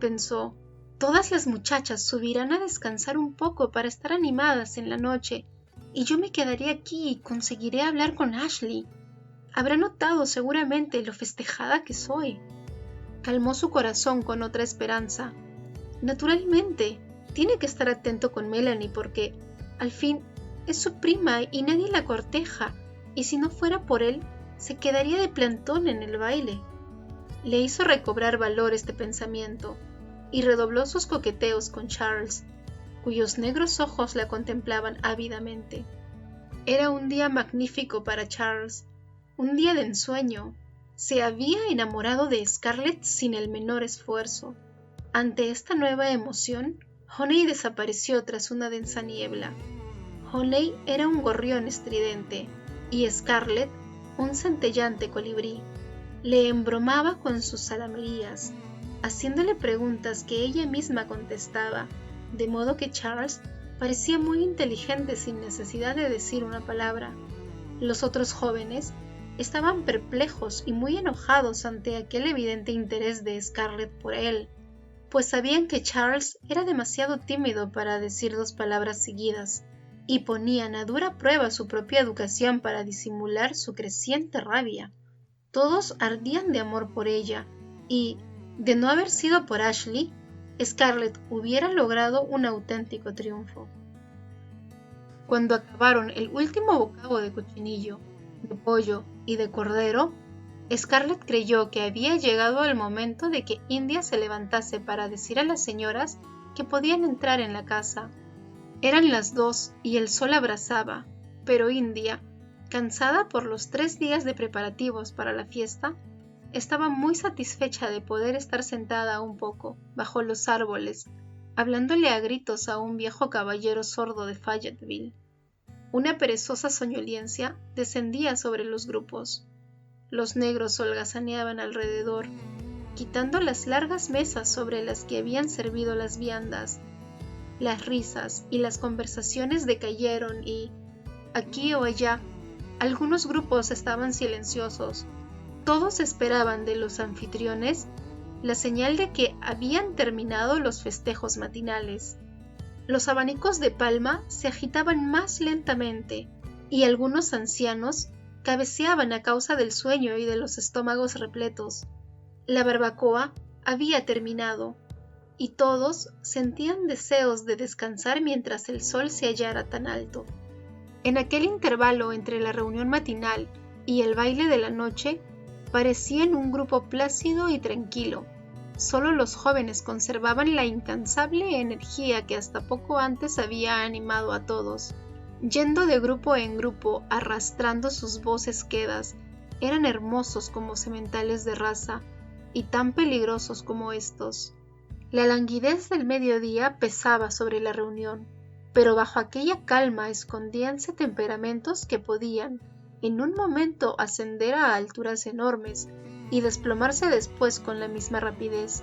pensó, «todas las muchachas subirán a descansar un poco para estar animadas en la noche, y yo me quedaré aquí y conseguiré hablar con Ashley. Habrá notado seguramente lo festejada que soy». Calmó su corazón con otra esperanza. Naturalmente, tiene que estar atento con Melanie porque, al fin, es su prima y nadie la corteja, y si no fuera por él, se quedaría de plantón en el baile. Le hizo recobrar valor este pensamiento, y redobló sus coqueteos con Charles, cuyos negros ojos la contemplaban ávidamente. Era un día magnífico para Charles, un día de ensueño. Se había enamorado de Scarlett sin el menor esfuerzo. Ante esta nueva emoción, Honey desapareció tras una densa niebla. Honey era un gorrión estridente, y Scarlett un centellante colibrí. Le embromaba con sus salamerías, haciéndole preguntas que ella misma contestaba, de modo que Charles parecía muy inteligente sin necesidad de decir una palabra. Los otros jóvenes estaban perplejos y muy enojados ante aquel evidente interés de Scarlett por él, pues sabían que Charles era demasiado tímido para decir dos palabras seguidas, y ponían a dura prueba su propia educación para disimular su creciente rabia. Todos ardían de amor por ella, y, de no haber sido por Ashley, Scarlett hubiera logrado un auténtico triunfo. Cuando acabaron el último bocado de cochinillo, de pollo y de cordero, Scarlett creyó que había llegado el momento de que India se levantase para decir a las señoras que podían entrar en la casa. Eran las 2 y el sol abrasaba, pero India, cansada por los 3 días de preparativos para la fiesta, estaba muy satisfecha de poder estar sentada un poco bajo los árboles, hablándole a gritos a un viejo caballero sordo de Fayetteville. Una perezosa soñolencia descendía sobre los grupos. Los negros holgazaneaban alrededor, quitando las largas mesas sobre las que habían servido las viandas. Las risas y las conversaciones decayeron y, aquí o allá, algunos grupos estaban silenciosos. Todos esperaban de los anfitriones la señal de que habían terminado los festejos matinales. Los abanicos de palma se agitaban más lentamente y algunos ancianos cabeceaban a causa del sueño y de los estómagos repletos. La barbacoa había terminado y todos sentían deseos de descansar mientras el sol se hallara tan alto. En aquel intervalo entre la reunión matinal y el baile de la noche, parecían un grupo plácido y tranquilo. Solo los jóvenes conservaban la incansable energía que hasta poco antes había animado a todos. Yendo de grupo en grupo, arrastrando sus voces quedas, eran hermosos como sementales de raza y tan peligrosos como estos. La languidez del mediodía pesaba sobre la reunión, pero bajo aquella calma escondíanse temperamentos que podían, en un momento, ascender a alturas enormes y desplomarse después con la misma rapidez.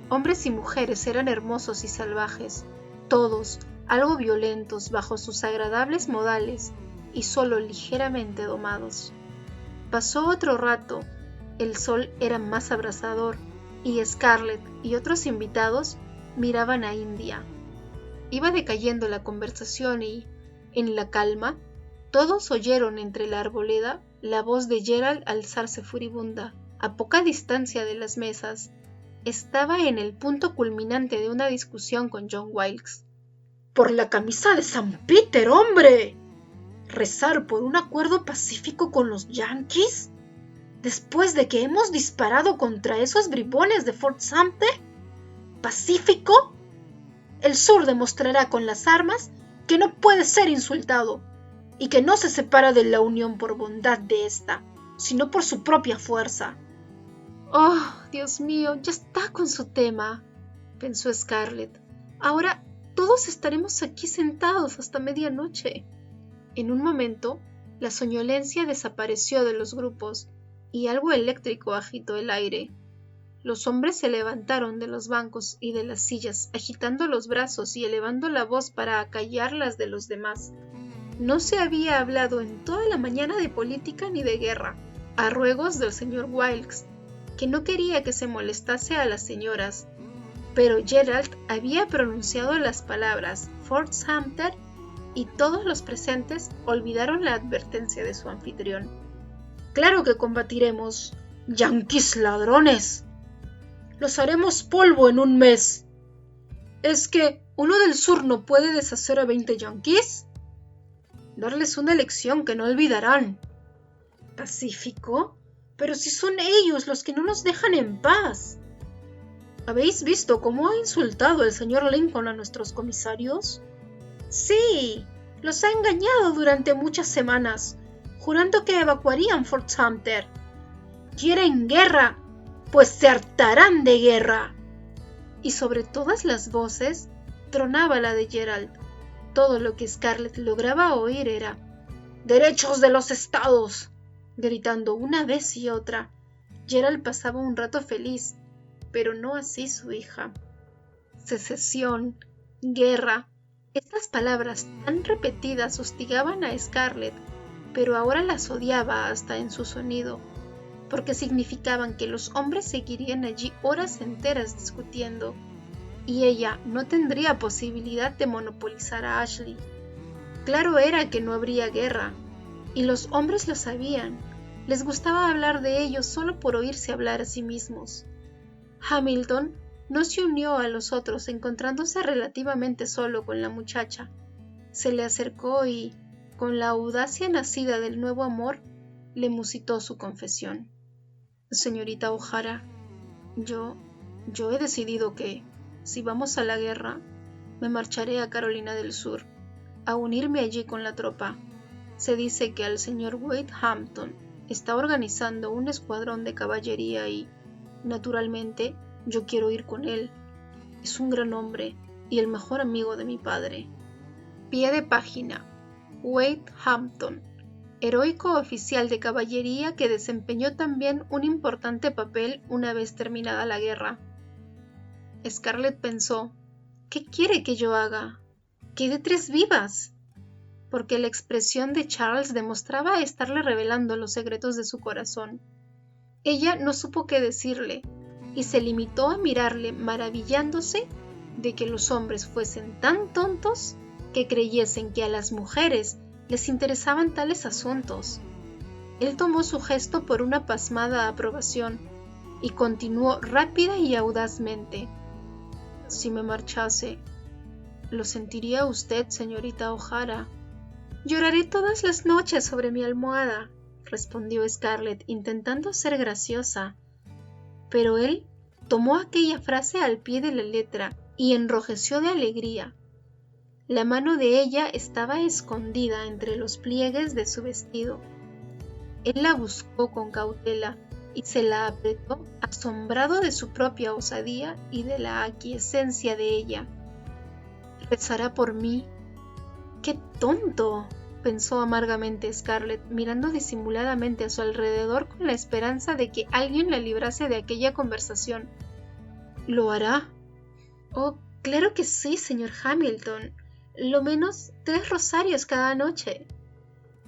Hombres y mujeres eran hermosos y salvajes, todos algo violentos bajo sus agradables modales y solo ligeramente domados. Pasó otro rato, el sol era más abrasador, y Scarlett y otros invitados miraban a India. Iba decayendo la conversación y, en la calma, todos oyeron entre la arboleda la voz de Gerald alzarse furibunda. A poca distancia de las mesas, estaba en el punto culminante de una discusión con John Wilkes. «¡Por la camisa de San Peter, hombre! ¿Rezar por un acuerdo pacífico con los Yankees? ¿Después de que hemos disparado contra esos bribones de Fort Sumter? ¿Pacífico? El sur demostrará con las armas que no puede ser insultado y que no se separa de la Unión por bondad de ésta, sino por su propia fuerza. Oh, Dios mío, ya está con su tema, pensó Scarlett. Ahora todos estaremos aquí sentados hasta medianoche. En un momento, la soñolencia desapareció de los grupos y algo eléctrico agitó el aire. Los hombres se levantaron de los bancos y de las sillas, agitando los brazos y elevando la voz para acallar las de los demás. No se había hablado en toda la mañana de política ni de guerra, a ruegos del señor Wilkes, que no quería que se molestase a las señoras, pero Gerald había pronunciado las palabras Fort Sumter y todos los presentes olvidaron la advertencia de su anfitrión. «Claro que combatiremos, yanquis ladrones. Los haremos polvo en un mes. ¿Es que uno del sur no puede deshacer a 20 yanquis? Darles una lección que no olvidarán. ¿Pacífico? Pero si son ellos los que no nos dejan en paz. ¿Habéis visto cómo ha insultado el señor Lincoln a nuestros comisarios? Sí, los ha engañado durante muchas semanas, jurando que evacuarían Fort Sumter. ¿Quieren guerra? Pues se hartarán de guerra. Y sobre todas las voces tronaba la de Gerald. Todo lo que Scarlett lograba oír era «¡Derechos de los estados!», gritando una vez y otra. Gerald pasaba un rato feliz, pero no así su hija. Secesión, guerra. Estas palabras tan repetidas hostigaban a Scarlett, pero ahora las odiaba hasta en su sonido, porque significaban que los hombres seguirían allí horas enteras discutiendo, y ella no tendría posibilidad de monopolizar a Ashley. Claro era que no habría guerra, y los hombres lo sabían. Les gustaba hablar de ello solo por oírse hablar a sí mismos. Hamilton no se unió a los otros, encontrándose relativamente solo con la muchacha. Se le acercó y, con la audacia nacida del nuevo amor, le musitó su confesión. Señorita O'Hara, yo he decidido que, si vamos a la guerra, me marcharé a Carolina del Sur, a unirme allí con la tropa. Se dice que el señor Wade Hampton está organizando un escuadrón de caballería y, naturalmente, yo quiero ir con él. Es un gran hombre y el mejor amigo de mi padre. Pie de página. Wade Hampton, heroico oficial de caballería que desempeñó también un importante papel una vez terminada la guerra. Scarlett pensó, ¿qué quiere que yo haga? ¿Que dé 3 vivas? Porque la expresión de Charles demostraba estarle revelando los secretos de su corazón. Ella no supo qué decirle, y se limitó a mirarle maravillándose de que los hombres fuesen tan tontos que creyesen que a las mujeres les interesaban tales asuntos. Él tomó su gesto por una pasmada aprobación y continuó rápida y audazmente. Si me marchase, ¿lo sentiría usted, señorita O'Hara? Lloraré todas las noches sobre mi almohada, respondió Scarlett, intentando ser graciosa. Pero él tomó aquella frase al pie de la letra y enrojeció de alegría. La mano de ella estaba escondida entre los pliegues de su vestido. Él la buscó con cautela y se la apretó, asombrado de su propia osadía y de la aquiescencia de ella. «¿Rezará por mí?» «¡Qué tonto!», pensó amargamente Scarlett, mirando disimuladamente a su alrededor con la esperanza de que alguien la librase de aquella conversación. «¿Lo hará?» «Oh, claro que sí, señor Hamilton. Lo menos 3 rosarios cada noche».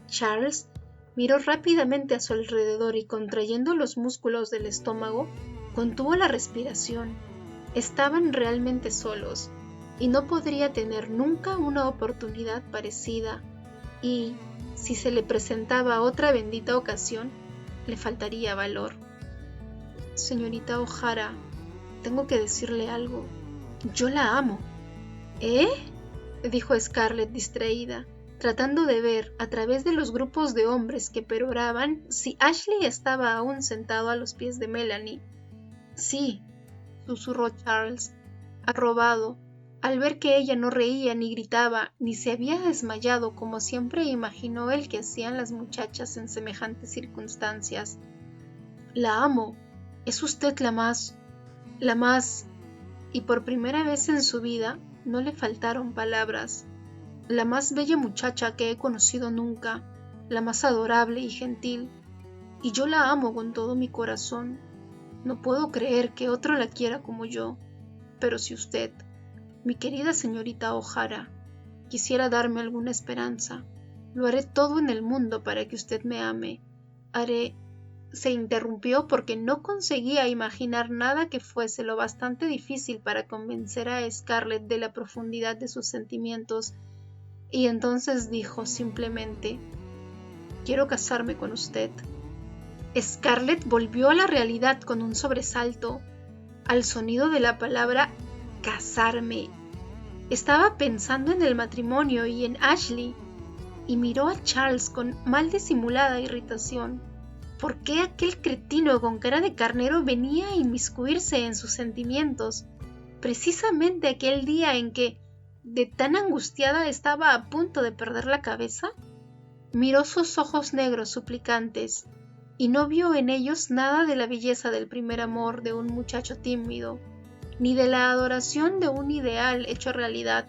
Charles miró rápidamente a su alrededor y, contrayendo los músculos del estómago, contuvo la respiración. Estaban realmente solos, y no podría tener nunca una oportunidad parecida, y, si se le presentaba otra bendita ocasión, le faltaría valor. «Señorita O'Hara, tengo que decirle algo. Yo la amo». «¿Eh?», dijo Scarlett distraída, tratando de ver, a través de los grupos de hombres que peroraban, si Ashley estaba aún sentado a los pies de Melanie. «Sí», susurró Charles, arrobado, al ver que ella no reía ni gritaba, ni se había desmayado como siempre imaginó él que hacían las muchachas en semejantes circunstancias. La amo, es usted la más... y por primera vez en su vida no le faltaron palabras, la más bella muchacha que he conocido nunca, la más adorable y gentil, y yo la amo con todo mi corazón. No puedo creer que otro la quiera como yo, pero si usted, mi querida señorita O'Hara, quisiera darme alguna esperanza, lo haré todo en el mundo para que usted me ame. Se interrumpió porque no conseguía imaginar nada que fuese lo bastante difícil para convencer a Scarlett de la profundidad de sus sentimientos, y entonces dijo simplemente: «Quiero casarme con usted». Scarlett volvió a la realidad con un sobresalto al sonido de la palabra casarme. Estaba pensando en el matrimonio y en Ashley, y miró a Charles con mal disimulada irritación. ¿Por qué aquel cretino con cara de carnero venía a inmiscuirse en sus sentimientos, precisamente aquel día en que, de tan angustiada, estaba a punto de perder la cabeza? Miró sus ojos negros suplicantes, y no vio en ellos nada de la belleza del primer amor de un muchacho tímido, ni de la adoración de un ideal hecho realidad,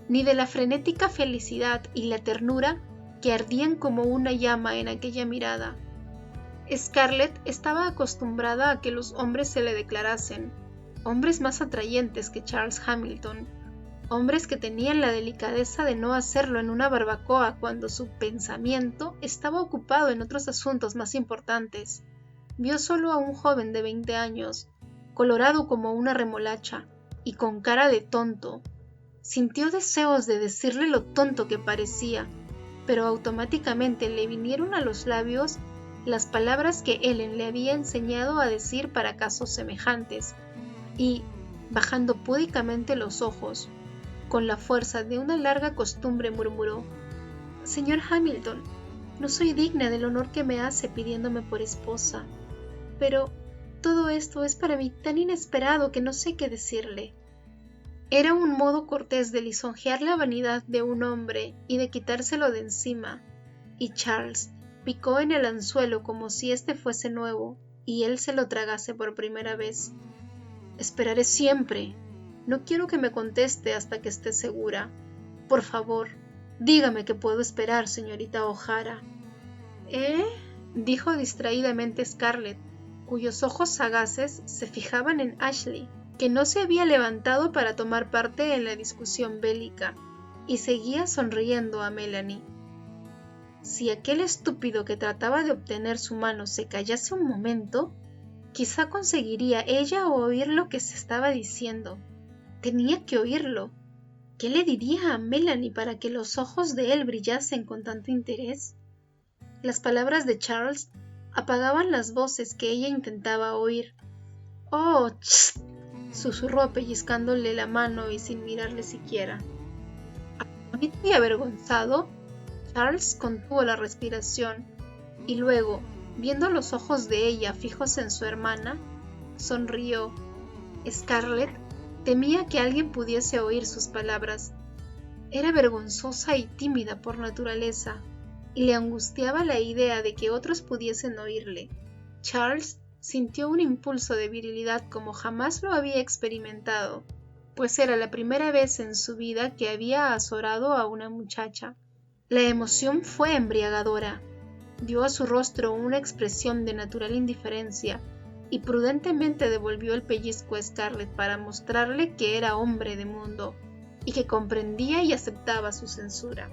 ni de la frenética felicidad y la ternura que ardían como una llama en aquella mirada. Scarlett estaba acostumbrada a que los hombres se le declarasen, hombres más atrayentes que Charles Hamilton, hombres que tenían la delicadeza de no hacerlo en una barbacoa cuando su pensamiento estaba ocupado en otros asuntos más importantes. Vio solo a un joven de 20 años, colorado como una remolacha y con cara de tonto. Sintió deseos de decirle lo tonto que parecía, pero automáticamente le vinieron a los labios las palabras que Ellen le había enseñado a decir para casos semejantes, y, bajando púdicamente los ojos, con la fuerza de una larga costumbre murmuró: «Señor Hamilton, no soy digna del honor que me hace pidiéndome por esposa, pero todo esto es para mí tan inesperado que no sé qué decirle». Era un modo cortés de lisonjear la vanidad de un hombre y de quitárselo de encima, y Charles picó en el anzuelo como si éste fuese nuevo y él se lo tragase por primera vez. «Esperaré siempre. No quiero que me conteste hasta que esté segura. Por favor, dígame que puedo esperar, señorita O'Hara». dijo distraídamente Scarlett, cuyos ojos sagaces se fijaban en Ashley, que no se había levantado para tomar parte en la discusión bélica, y seguía sonriendo a Melanie. Si aquel estúpido que trataba de obtener su mano se callase un momento, quizá conseguiría ella oír lo que se estaba diciendo. Tenía que oírlo. ¿Qué le diría a Melanie para que los ojos de él brillasen con tanto interés? Las palabras de Charles apagaban las voces que ella intentaba oír. «Oh, ¡Chst!», susurró pellizcándole la mano y sin mirarle siquiera. Atónito y avergonzado, Charles contuvo la respiración y luego, viendo los ojos de ella fijos en su hermana, sonrió. Scarlett temía que alguien pudiese oír sus palabras. Era vergonzosa y tímida por naturaleza, y le angustiaba la idea de que otros pudiesen oírle. Charles sintió un impulso de virilidad como jamás lo había experimentado, pues era la primera vez en su vida que había azorado a una muchacha. La emoción fue embriagadora. Dio a su rostro una expresión de natural indiferencia y prudentemente devolvió el pellizco a Scarlett para mostrarle que era hombre de mundo y que comprendía y aceptaba su censura.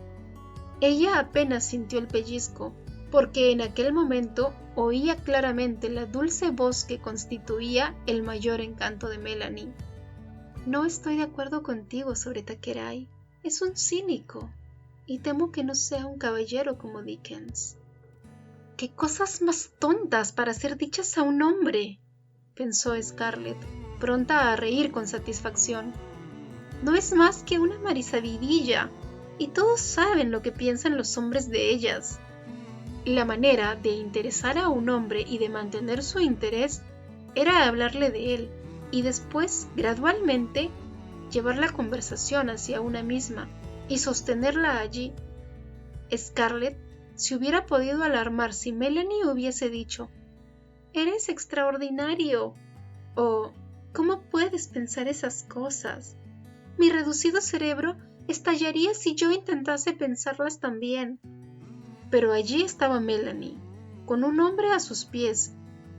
Ella apenas sintió el pellizco, porque en aquel momento oía claramente la dulce voz que constituía el mayor encanto de Melanie. «No estoy de acuerdo contigo sobre Thackeray. Es un cínico, y temo que no sea un caballero como Dickens». «¡Qué cosas más tontas para ser dichas a un hombre!», pensó Scarlett, pronta a reír con satisfacción. «No es más que una marisabidilla, y todos saben lo que piensan los hombres de ellas». La manera de interesar a un hombre y de mantener su interés era hablarle de él, y después, gradualmente, llevar la conversación hacia una misma y sostenerla allí. Scarlett se hubiera podido alarmar si Melanie hubiese dicho: «Eres extraordinario», o «¿Cómo puedes pensar esas cosas? Mi reducido cerebro estallaría si yo intentase pensarlas también». Pero allí estaba Melanie, con un hombre a sus pies,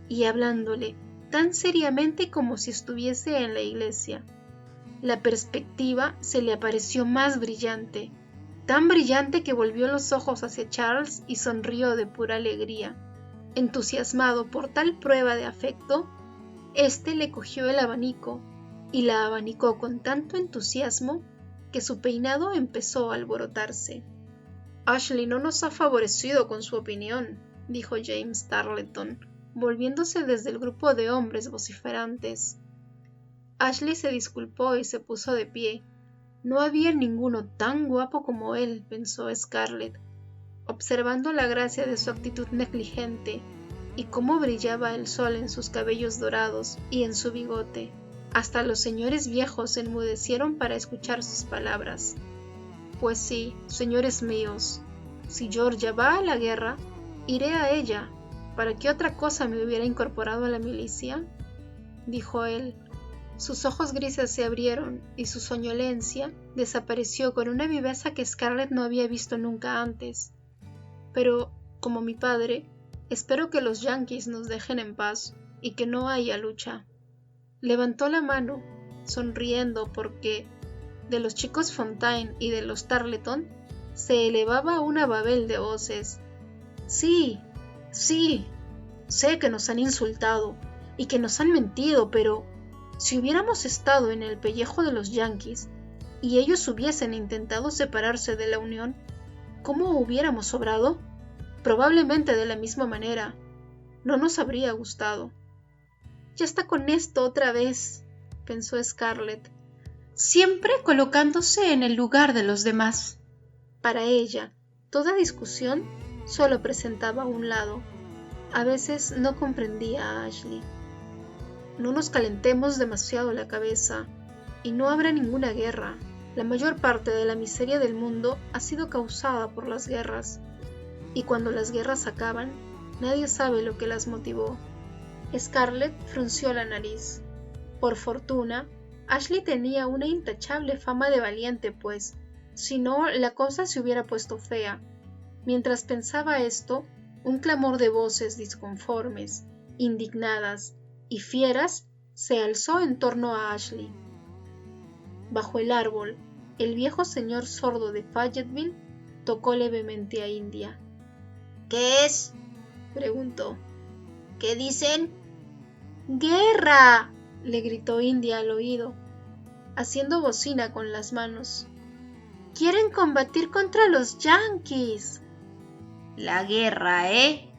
y hablándole tan seriamente como si estuviese en la iglesia. La perspectiva se le apareció más brillante, tan brillante que volvió los ojos hacia Charles y sonrió de pura alegría. Entusiasmado por tal prueba de afecto, éste le cogió el abanico y la abanicó con tanto entusiasmo que su peinado empezó a alborotarse. «Ashley no nos ha favorecido con su opinión», dijo James Tarleton, volviéndose desde el grupo de hombres vociferantes. Ashley se disculpó y se puso de pie. No había ninguno tan guapo como él, pensó Scarlett, observando la gracia de su actitud negligente y cómo brillaba el sol en sus cabellos dorados y en su bigote. Hasta los señores viejos se enmudecieron para escuchar sus palabras. «Pues sí, señores míos, si Georgia va a la guerra, iré a ella. ¿Para qué otra cosa me hubiera incorporado a la milicia?», dijo él. Sus ojos grises se abrieron y su soñolencia desapareció con una viveza que Scarlett no había visto nunca antes. «Pero, como mi padre, espero que los yanquis nos dejen en paz y que no haya lucha». Levantó la mano, sonriendo, porque de los chicos Fontaine y de los Tarleton se elevaba una babel de voces. «Sí, sí, sé que nos han insultado y que nos han mentido, pero si hubiéramos estado en el pellejo de los yanquis y ellos hubiesen intentado separarse de la Unión, ¿cómo hubiéramos obrado? Probablemente de la misma manera. No nos habría gustado». «Ya está con esto otra vez», pensó Scarlett, siempre colocándose en el lugar de los demás. Para ella, toda discusión solo presentaba un lado. A veces no comprendía a Ashley. «No nos calentemos demasiado la cabeza, y no habrá ninguna guerra. La mayor parte de la miseria del mundo ha sido causada por las guerras, y cuando las guerras acaban, nadie sabe lo que las motivó». Scarlett frunció la nariz. Por fortuna, Ashley tenía una intachable fama de valiente, pues, si no, la cosa se hubiera puesto fea. Mientras pensaba esto, un clamor de voces disconformes, indignadas y fieras se alzó en torno a Ashley. Bajo el árbol, el viejo señor sordo de Fayetteville tocó levemente a India. «¿Qué es?», preguntó. «¿Qué dicen?». «¡Guerra!», le gritó India al oído, haciendo bocina con las manos. «¡Quieren combatir contra los yanquis!». «La guerra, ¿eh?»,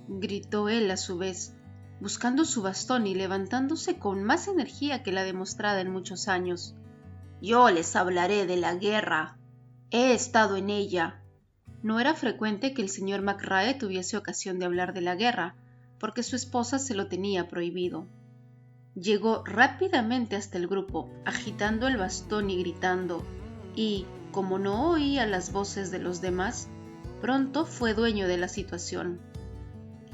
gritó él a su vez, buscando su bastón y levantándose con más energía que la demostrada en muchos años. «Yo les hablaré de la guerra. He estado en ella». No era frecuente que el señor McRae tuviese ocasión de hablar de la guerra, porque su esposa se lo tenía prohibido. Llegó rápidamente hasta el grupo, agitando el bastón y gritando, y, como no oía las voces de los demás, pronto fue dueño de la situación.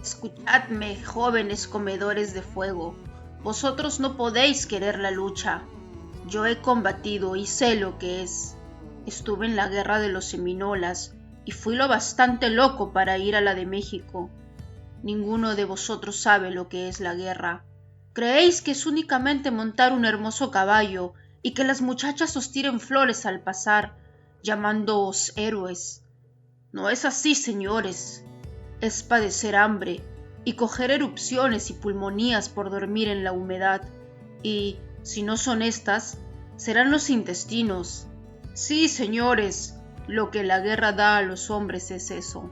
«Escuchadme, jóvenes comedores de fuego. Vosotros no podéis querer la lucha. Yo he combatido y sé lo que es. Estuve en la guerra de los Seminolas y fui lo bastante loco para ir a la de México. Ninguno de vosotros sabe lo que es la guerra. Creéis que es únicamente montar un hermoso caballo y que las muchachas os tiren flores al pasar, llamándoos héroes. No es así, señores. Es padecer hambre y coger erupciones y pulmonías por dormir en la humedad, y, si no son estas, serán los intestinos. Sí, señores, lo que la guerra da a los hombres es eso,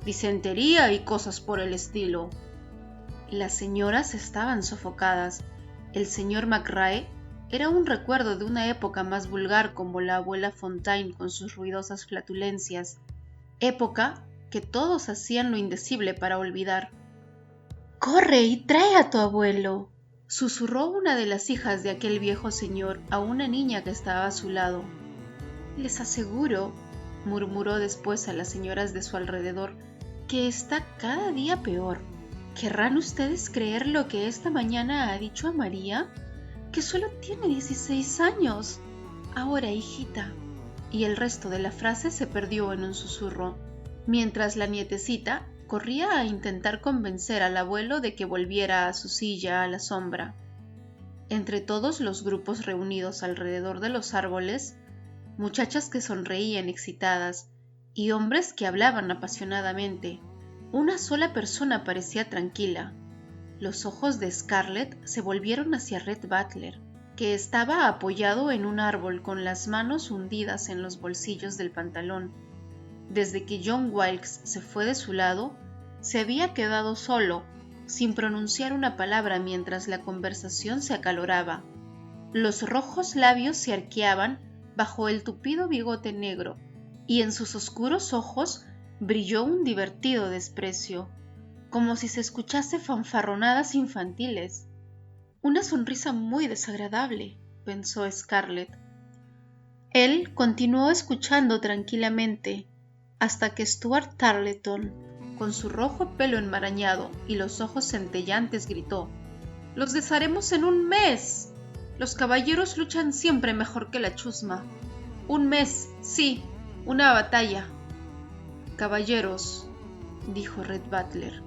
disentería y cosas por el estilo». Las señoras estaban sofocadas. El señor McRae era un recuerdo de una época más vulgar, como la abuela Fontaine con sus ruidosas flatulencias, época que todos hacían lo indecible para olvidar. «Corre y trae a tu abuelo», susurró una de las hijas de aquel viejo señor a una niña que estaba a su lado. Les aseguro, murmuró después a las señoras de su alrededor, que está cada día peor. ¿Querrán ustedes creer lo que esta mañana ha dicho a María? Que solo tiene 16 años. Ahora, hijita. Y el resto de la frase se perdió en un susurro, mientras la nietecita corría a intentar convencer al abuelo de que volviera a su silla a la sombra. Entre todos los grupos reunidos alrededor de los árboles, muchachas que sonreían excitadas y hombres que hablaban apasionadamente, una sola persona parecía tranquila. Los ojos de Scarlett se volvieron hacia Rhett Butler, que estaba apoyado en un árbol con las manos hundidas en los bolsillos del pantalón. Desde que John Wilkes se fue de su lado, se había quedado solo, sin pronunciar una palabra mientras la conversación se acaloraba. Los rojos labios se arqueaban bajo el tupido bigote negro, y en sus oscuros ojos brilló un divertido desprecio, como si se escuchase fanfarronadas infantiles. Una sonrisa muy desagradable, pensó Scarlett. Él continuó escuchando tranquilamente, hasta que Stuart Tarleton, con su rojo pelo enmarañado y los ojos centellantes, gritó: «¡Los desharemos en un mes! Los caballeros luchan siempre mejor que la chusma. Un mes, sí, una batalla». «Caballeros», dijo Rhett Butler,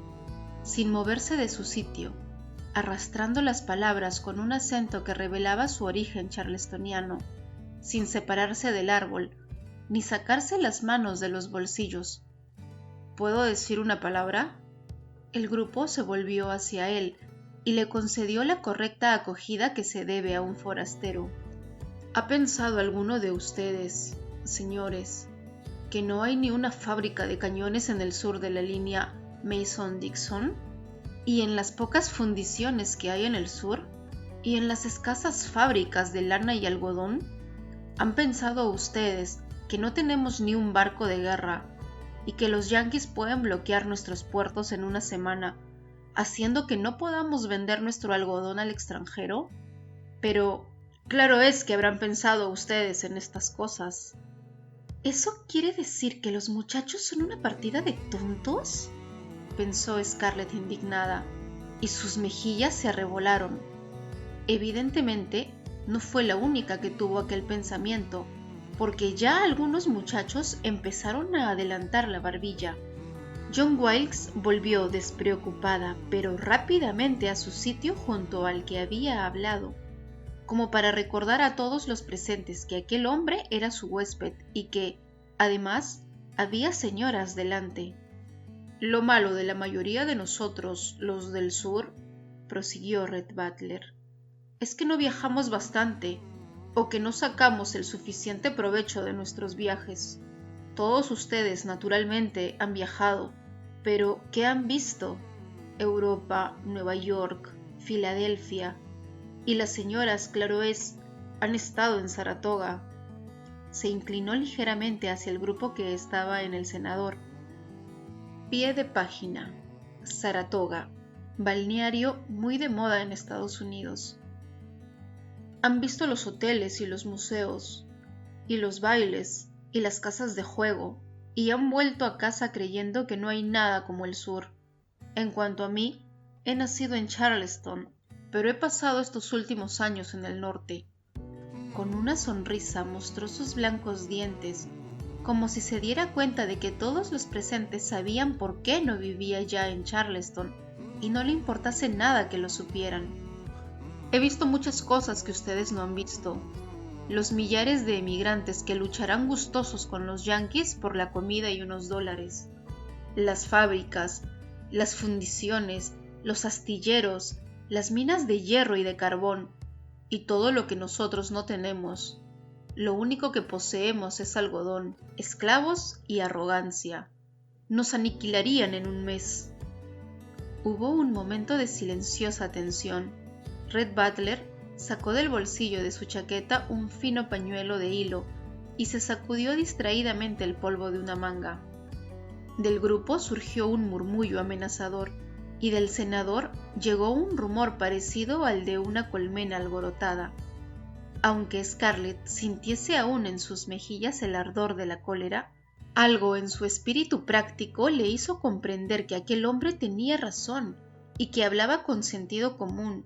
sin moverse de su sitio, arrastrando las palabras con un acento que revelaba su origen charlestoniano, sin separarse del árbol, ni sacarse las manos de los bolsillos. «¿Puedo decir una palabra?». El grupo se volvió hacia él y le concedió la correcta acogida que se debe a un forastero. ¿Ha pensado alguno de ustedes, señores, que no hay ni una fábrica de cañones en el sur de la línea Mason-Dixon? ¿Y en las pocas fundiciones que hay en el sur? ¿Y en las escasas fábricas de lana y algodón? ¿Han pensado ustedes que no tenemos ni un barco de guerra y que los yanquis pueden bloquear nuestros puertos en una semana, haciendo que no podamos vender nuestro algodón al extranjero? Pero claro es que habrán pensado ustedes en estas cosas. ¿Eso quiere decir que los muchachos son una partida de tontos?, pensó Scarlett indignada, y sus mejillas se arrebolaron. Evidentemente, no fue la única que tuvo aquel pensamiento, porque ya algunos muchachos empezaron a adelantar la barbilla. John Wilkes volvió despreocupada, pero rápidamente a su sitio junto al que había hablado, como para recordar a todos los presentes que aquel hombre era su huésped y que, además, había señoras delante. «Lo malo de la mayoría de nosotros, los del sur», prosiguió Rhett Butler, «es que no viajamos bastante, o que no sacamos el suficiente provecho de nuestros viajes. Todos ustedes, naturalmente, han viajado, pero ¿qué han visto? Europa, Nueva York, Filadelfia, y las señoras, claro es, han estado en Saratoga». Se inclinó ligeramente hacia el grupo que estaba en el cenador. Pie de página. Saratoga, balneario muy de moda en Estados Unidos. Han visto los hoteles y los museos, y los bailes, y las casas de juego, y han vuelto a casa creyendo que no hay nada como el sur. En cuanto a mí, he nacido en Charleston, pero he pasado estos últimos años en el norte. Con una sonrisa mostró sus blancos dientes, como si se diera cuenta de que todos los presentes sabían por qué no vivía ya en Charleston y no le importase nada que lo supieran. He visto muchas cosas que ustedes no han visto. Los millares de emigrantes que lucharán gustosos con los yanquis por la comida y unos dólares. Las fábricas, las fundiciones, los astilleros, las minas de hierro y de carbón, y todo lo que nosotros no tenemos. Lo único que poseemos es algodón, esclavos y arrogancia. Nos aniquilarían en un mes. Hubo un momento de silenciosa tensión. Rhett Butler sacó del bolsillo de su chaqueta un fino pañuelo de hilo y se sacudió distraídamente el polvo de una manga. Del grupo surgió un murmullo amenazador, y del senador llegó un rumor parecido al de una colmena alborotada. Aunque Scarlett sintiese aún en sus mejillas el ardor de la cólera, algo en su espíritu práctico le hizo comprender que aquel hombre tenía razón y que hablaba con sentido común.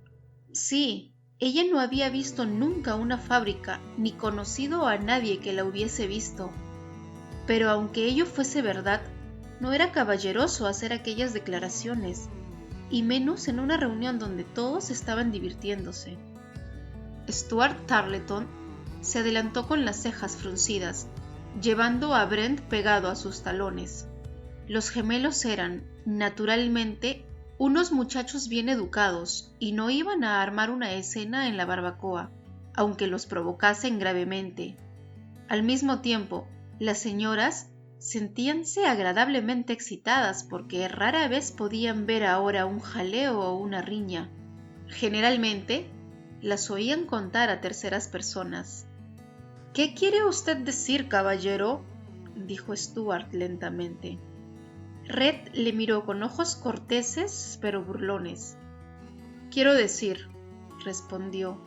Sí, ella no había visto nunca una fábrica ni conocido a nadie que la hubiese visto. Pero aunque ello fuese verdad, no era caballeroso hacer aquellas declaraciones, y menos en una reunión donde todos estaban divirtiéndose. Stuart Tarleton se adelantó con las cejas fruncidas, llevando a Brent pegado a sus talones. Los gemelos eran, naturalmente, unos muchachos bien educados y no iban a armar una escena en la barbacoa, aunque los provocasen gravemente. Al mismo tiempo, las señoras sentíanse agradablemente excitadas porque rara vez podían ver ahora un jaleo o una riña. Generalmente, las oían contar a terceras personas. «¿Qué quiere usted decir, caballero?», dijo Stuart lentamente. Red le miró con ojos corteses pero burlones. «Quiero decir», respondió,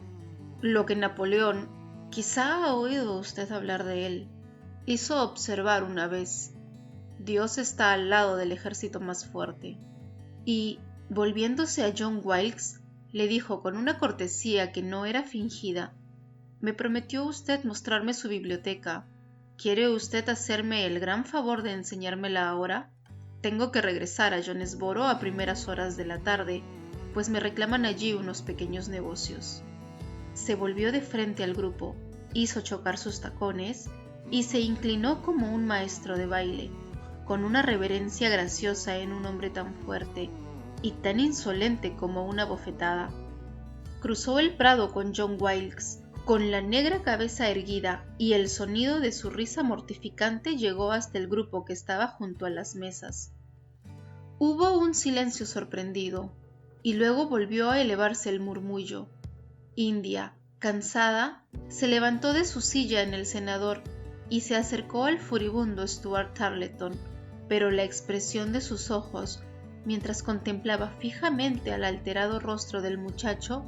«lo que Napoleón, quizá ha oído usted hablar de él, hizo observar una vez. Dios está al lado del ejército más fuerte». Y, volviéndose a John Wilkes, le dijo con una cortesía que no era fingida: «Me prometió usted mostrarme su biblioteca. ¿Quiere usted hacerme el gran favor de enseñármela ahora? Tengo que regresar a Jonesboro a primeras horas de la tarde, pues me reclaman allí unos pequeños negocios». Se volvió de frente al grupo, hizo chocar sus tacones y se inclinó como un maestro de baile, con una reverencia graciosa en un hombre tan fuerte y tan insolente como una bofetada. Cruzó el prado con John Wilkes, con la negra cabeza erguida, y el sonido de su risa mortificante llegó hasta el grupo que estaba junto a las mesas. Hubo un silencio sorprendido, y luego volvió a elevarse el murmullo. India, cansada, se levantó de su silla en el cenador y se acercó al furibundo Stuart Tarleton, pero la expresión de sus ojos, mientras contemplaba fijamente al alterado rostro del muchacho,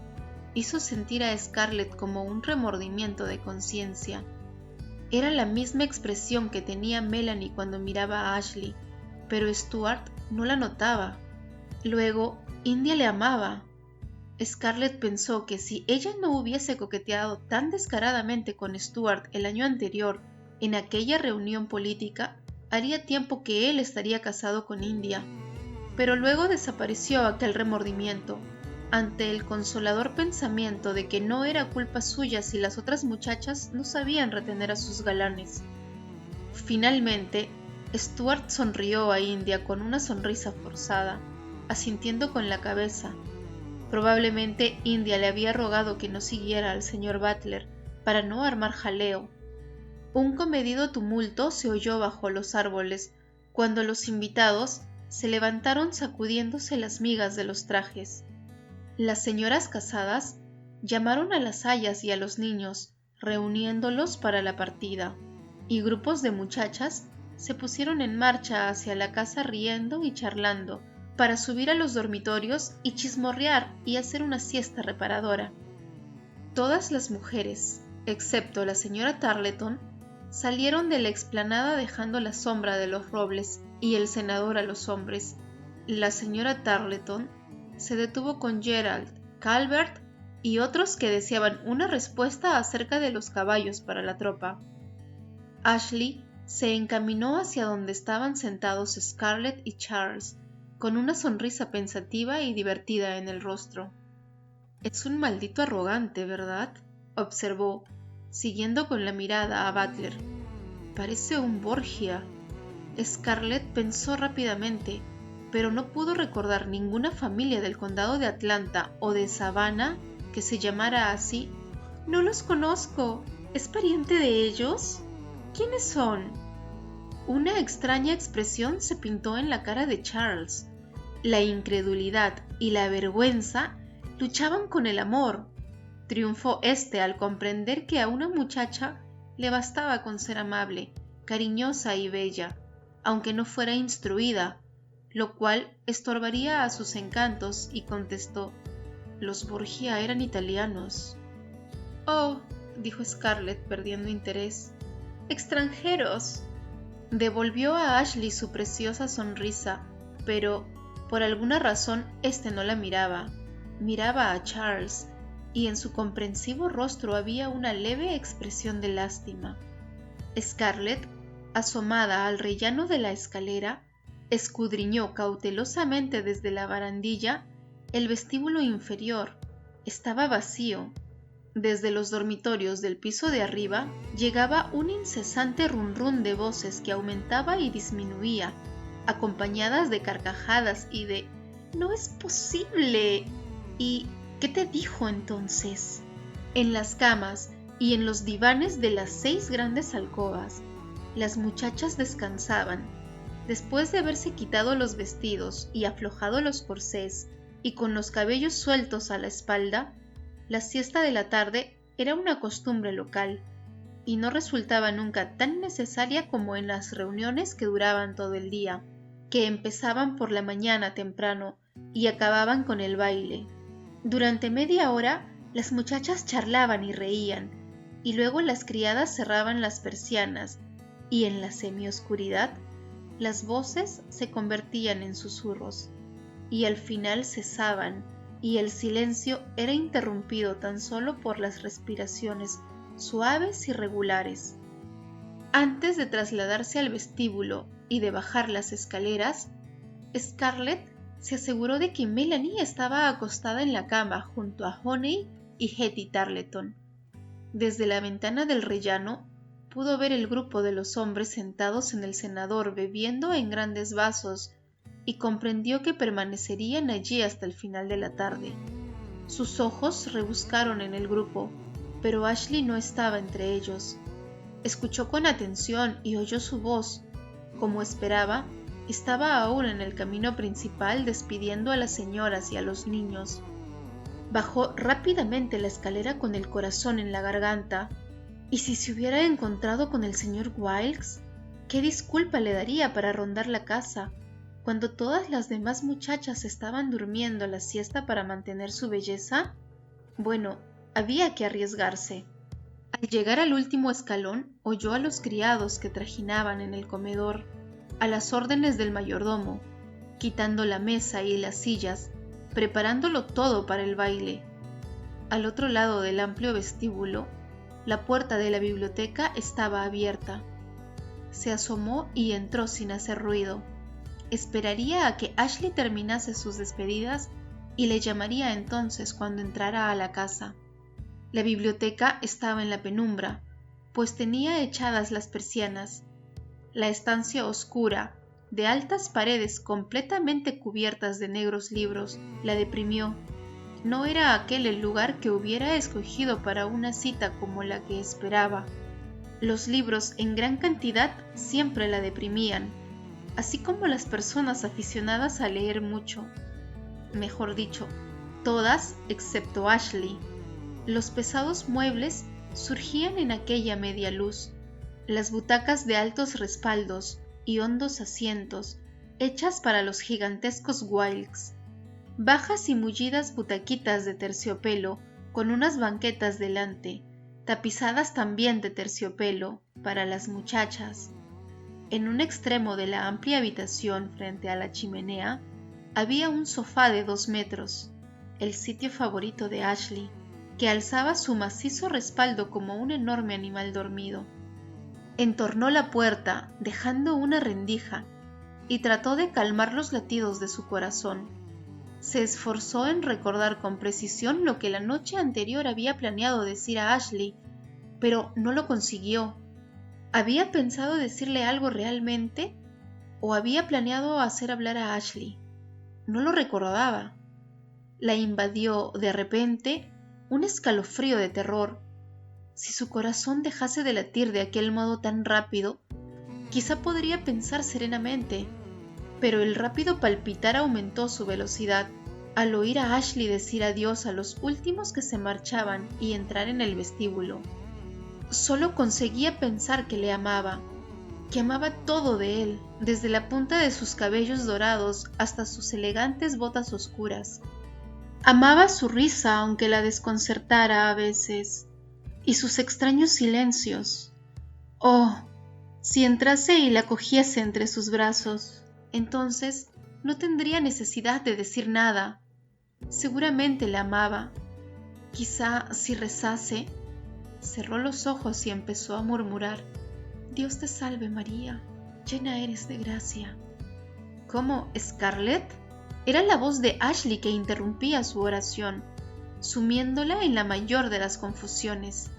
hizo sentir a Scarlett como un remordimiento de conciencia. Era la misma expresión que tenía Melanie cuando miraba a Ashley, pero Stuart no la notaba. Luego, India le amaba. Scarlett pensó que si ella no hubiese coqueteado tan descaradamente con Stuart el año anterior en aquella reunión política, haría tiempo que él estaría casado con India. Pero luego desapareció aquel remordimiento, ante el consolador pensamiento de que no era culpa suya si las otras muchachas no sabían retener a sus galanes. Finalmente, Stuart sonrió a India con una sonrisa forzada, asintiendo con la cabeza. Probablemente India le había rogado que no siguiera al señor Butler para no armar jaleo. Un comedido tumulto se oyó bajo los árboles cuando los invitados se levantaron sacudiéndose las migas de los trajes. Las señoras casadas llamaron a las ayas y a los niños, reuniéndolos para la partida, y grupos de muchachas se pusieron en marcha hacia la casa riendo y charlando, para subir a los dormitorios y chismorrear y hacer una siesta reparadora. Todas las mujeres, excepto la señora Tarleton, salieron de la explanada dejando la sombra de los robles y el senador a los hombres. La señora Tarleton se detuvo con Gerald, Calvert y otros que deseaban una respuesta acerca de los caballos para la tropa. Ashley se encaminó hacia donde estaban sentados Scarlett y Charles, con una sonrisa pensativa y divertida en el rostro. «Es un maldito arrogante, ¿verdad?», observó, siguiendo con la mirada a Butler. «Parece un Borgia». Scarlett pensó rápidamente, pero no pudo recordar ninguna familia del condado de Atlanta o de Savannah que se llamara así. «No los conozco. ¿Es pariente de ellos? ¿Quiénes son?». Una extraña expresión se pintó en la cara de Charles. La incredulidad y la vergüenza luchaban con el amor. Triunfó éste al comprender que a una muchacha le bastaba con ser amable, cariñosa y bella, aunque no fuera instruida, lo cual estorbaría a sus encantos, y contestó: «Los Borgia eran italianos». «Oh», dijo Scarlett perdiendo interés, «extranjeros». Devolvió a Ashley su preciosa sonrisa, pero por alguna razón éste no la miraba. Miraba a Charles, y en su comprensivo rostro había una leve expresión de lástima. Scarlett, asomada al rellano de la escalera, escudriñó cautelosamente desde la barandilla el vestíbulo inferior. Estaba vacío. Desde los dormitorios del piso de arriba llegaba un incesante runrún de voces que aumentaba y disminuía, acompañadas de carcajadas y de «¡No es posible!» y «¿Qué te dijo entonces?». En las camas y en los divanes de las 6 grandes alcobas, las muchachas descansaban. Después de haberse quitado los vestidos y aflojado los corsés, y con los cabellos sueltos a la espalda, la siesta de la tarde era una costumbre local, y no resultaba nunca tan necesaria como en las reuniones que duraban todo el día, que empezaban por la mañana temprano y acababan con el baile. Durante media hora las muchachas charlaban y reían, y luego las criadas cerraban las persianas, y en la semioscuridad las voces se convertían en susurros, y al final cesaban, y el silencio era interrumpido tan solo por las respiraciones suaves y regulares. Antes de trasladarse al vestíbulo y de bajar las escaleras, Scarlett se aseguró de que Melanie estaba acostada en la cama junto a Honey y Hetty Tarleton. Desde la ventana del rellano pudo ver el grupo de los hombres sentados en el cenador bebiendo en grandes vasos, y comprendió que permanecerían allí hasta el final de la tarde. Sus ojos rebuscaron en el grupo, pero Ashley no estaba entre ellos. Escuchó con atención y oyó su voz. Como esperaba, estaba aún en el camino principal despidiendo a las señoras y a los niños. Bajó rápidamente la escalera con el corazón en la garganta. ¿Y si se hubiera encontrado con el señor Wilkes? ¿Qué disculpa le daría para rondar la casa, cuando todas las demás muchachas estaban durmiendo la siesta para mantener su belleza? Bueno, había que arriesgarse. Al llegar al último escalón, oyó a los criados que trajinaban en el comedor, a las órdenes del mayordomo, quitando la mesa y las sillas, preparándolo todo para el baile. Al otro lado del amplio vestíbulo, la puerta de la biblioteca estaba abierta. Se asomó y entró sin hacer ruido. Esperaría a que Ashley terminase sus despedidas y le llamaría entonces cuando entrara a la casa. La biblioteca estaba en la penumbra, pues tenía echadas las persianas. La estancia oscura, de altas paredes completamente cubiertas de negros libros, la deprimió. No era aquel el lugar que hubiera escogido para una cita como la que esperaba. Los libros en gran cantidad siempre la deprimían, así como las personas aficionadas a leer mucho. Mejor dicho, todas excepto Ashley. Los pesados muebles surgían en aquella media luz, las butacas de altos respaldos y hondos asientos, hechas para los gigantescos Wilkes, bajas y mullidas butaquitas de terciopelo con unas banquetas delante, tapizadas también de terciopelo para las muchachas. En un extremo de la amplia habitación frente a la chimenea había un sofá de 2 metros, el sitio favorito de Ashley, que alzaba su macizo respaldo como un enorme animal dormido. Entornó la puerta, dejando una rendija, y trató de calmar los latidos de su corazón. Se esforzó en recordar con precisión lo que la noche anterior había planeado decir a Ashley, pero no lo consiguió. ¿Había pensado decirle algo realmente? ¿O había planeado hacer hablar a Ashley? No lo recordaba. La invadió, de repente, un escalofrío de terror. Si su corazón dejase de latir de aquel modo tan rápido, quizá podría pensar serenamente, pero el rápido palpitar aumentó su velocidad al oír a Ashley decir adiós a los últimos que se marchaban y entrar en el vestíbulo. Solo conseguía pensar que le amaba, que amaba todo de él, desde la punta de sus cabellos dorados hasta sus elegantes botas oscuras. Amaba su risa, aunque la desconcertara a veces, y sus extraños silencios. Oh, si entrase y la cogiese entre sus brazos, entonces no tendría necesidad de decir nada. Seguramente la amaba. Quizá si rezase. Cerró los ojos y empezó a murmurar: Dios te salve María, llena eres de gracia. ¿Cómo, Scarlett? Era la voz de Ashley que interrumpía su oración, sumiéndola en la mayor de las confusiones.